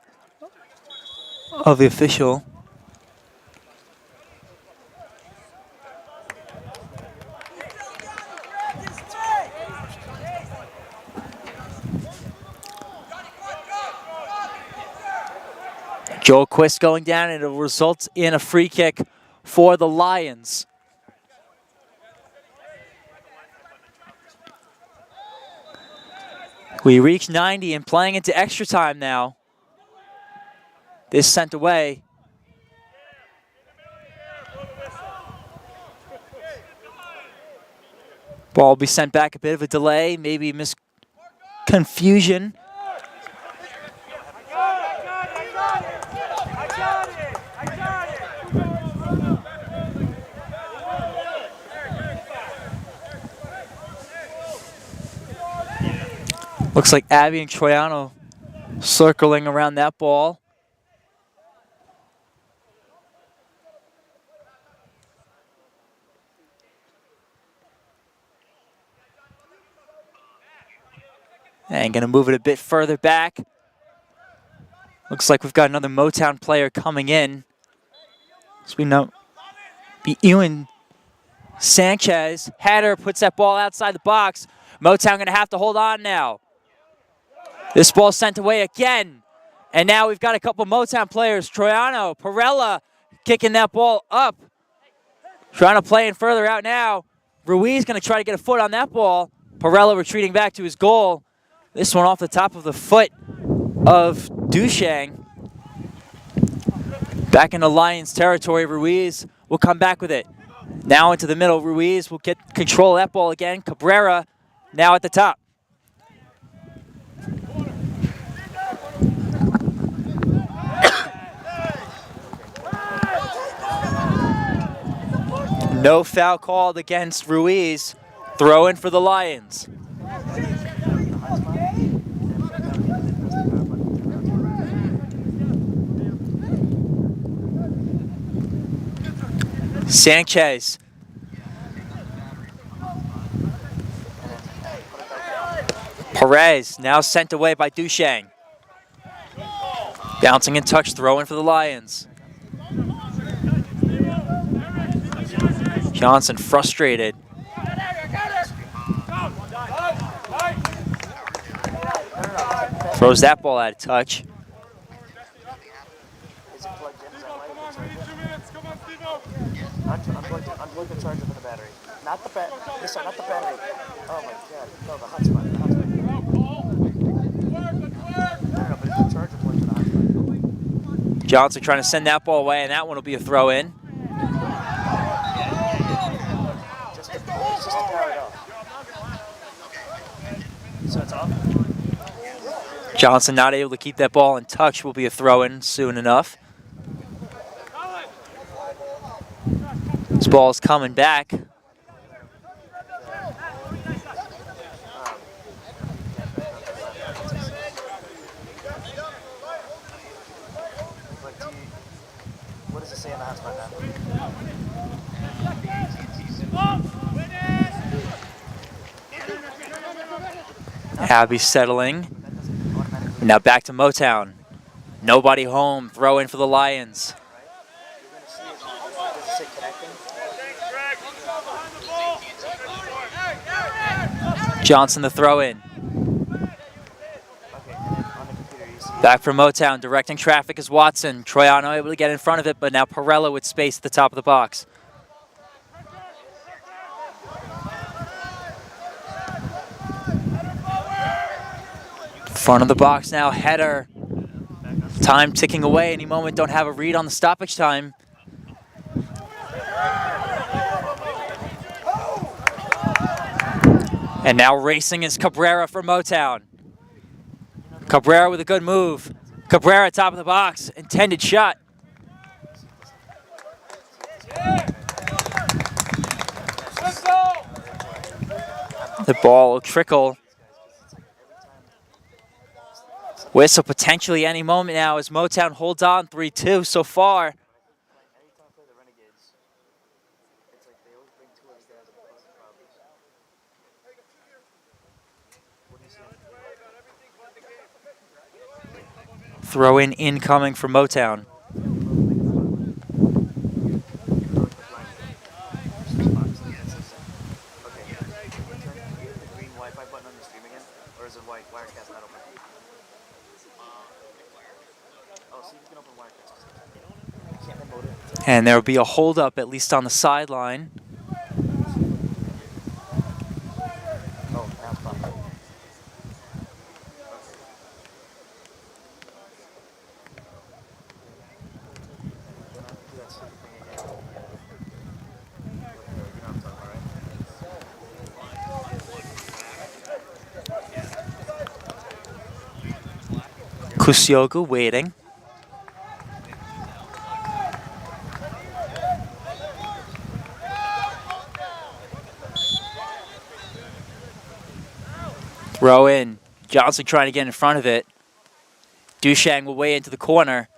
D: of the official. Joel Quist going down, and it results in a free kick for the Lions. We reach 90 and playing into extra time now. This sent away. Ball will be sent back, a bit of a delay, maybe confusion. Looks like Abby and Troiano circling around that ball. And going to move it a bit further back. Looks like we've got another Motown player coming in. So we know, be Ewan Sanchez. Header puts that ball outside the box. Motown going to have to hold on now. This ball sent away again. And now we've got a couple Motown players. Troiano, Perella kicking that ball up. Trying to play in further out now. Ruiz going to try to get a foot on that ball. Perella retreating back to his goal. This one off the top of the foot of Dushang. Back into Lions territory. Ruiz will come back with it. Now into the middle. Ruiz will get control of that ball again. Cabrera now at the top. No foul called against Ruiz. Throw in for the Lions. Sanchez. Perez now sent away by Dushang. Bouncing in touch, throw in for the Lions. Johnson frustrated. Throws that ball out of touch.
E: Unplug the charger for the battery. Not the battery. This one, not the battery. Oh my god. No, the hotspot. The hotspot. No, but it's the charger plug for the hotspot.
D: Johnson trying to send that ball away, and that one will be a throw in.
E: Just to power it off. So it's off?
D: Johnson not able to keep that ball in touch, will be a throw in soon enough. This ball's coming back.
E: What does it say in the hotspot now?
D: Abby settling. Now back to Motown. Nobody home. Throw in for the Lions. Johnson the throw in. Back for Motown, directing traffic is Watson. Troiano able to get in front of it, but now Perella with space at the top of the box. Front of the box now, header. Time ticking away. Any moment, don't have a read on the stoppage time. And now racing is Cabrera for Motown. Cabrera with a good move. Cabrera top of the box. Intended shot. The ball will trickle. Whistle potentially any moment now as Motown holds on 3-2 so far. Throw in incoming for Motown. And there will be a hold-up, at least on the sideline. Kusiogu waiting. Throw in. Johnson trying to get in front of it. Dushang will weigh into the corner.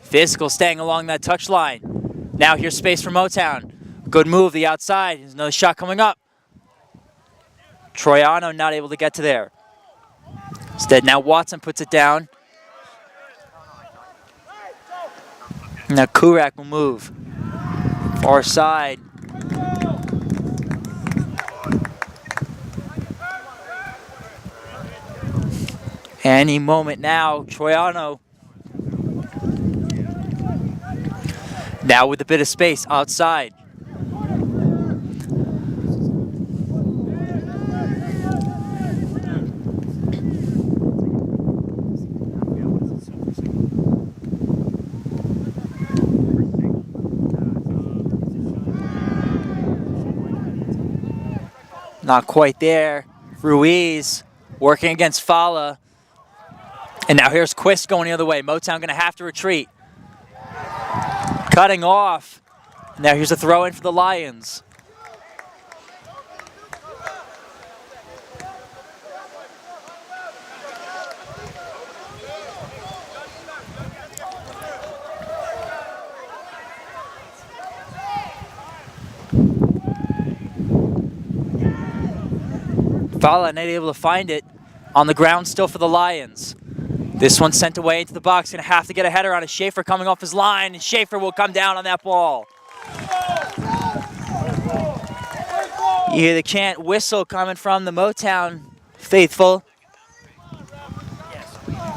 D: Physical staying along that touch line. Now here's space for Motown. Good move, the outside. There's another shot coming up. Troiano not able to get to there. Instead, now Watson puts it down. Now Kurak will move. Far side. Any moment now, Troiano. Now with a bit of space outside. Not quite there. Ruiz working against Fala. And now here's Quist going the other way. Motown going to have to retreat. Cutting off. Now here's a throw in for the Lions. Fala not able to find it. On the ground still for the Lions. This one sent away into the box. Going to have to get a header on it. Schaefer coming off his line. And Schaefer will come down on that ball. You hear the chant whistle coming from the Motown faithful.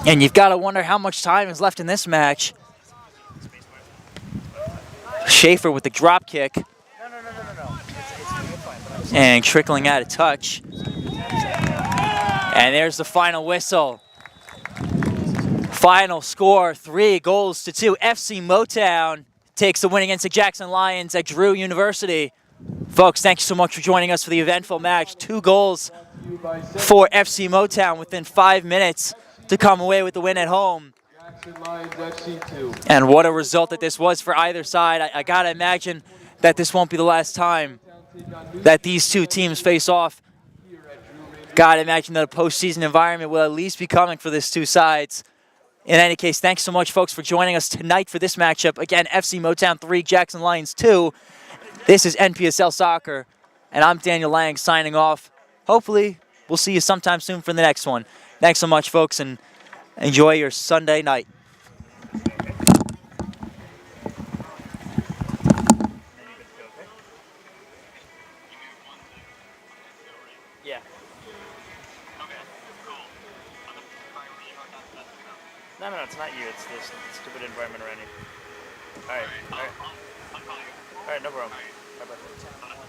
D: And you've got to wonder how much time is left in this match. Schaefer with the drop kick. And trickling out a touch. And there's the final whistle. Final score, 3-2. FC Motown takes the win against the Jackson Lions at Drew University. Folks, thank you so much for joining us for the eventful match. 2 goals for FC Motown within 5 minutes to come away with the win at home. And what a result that this was for either side. I gotta imagine that this won't be the last time that these two teams face off. Gotta imagine that a postseason environment will at least be coming for these two sides. In any case, thanks so much, folks, for joining us tonight for this matchup. Again, FC Motown 3, Jackson Lions 2. This is NPSL Soccer, and I'm Daniel Lang signing off. Hopefully, we'll see you sometime soon for the next one. Thanks so much, folks, and enjoy your Sunday night. Yeah. No, it's not you. It's this stupid environment around you. All right. All right, no problem. Bye-bye.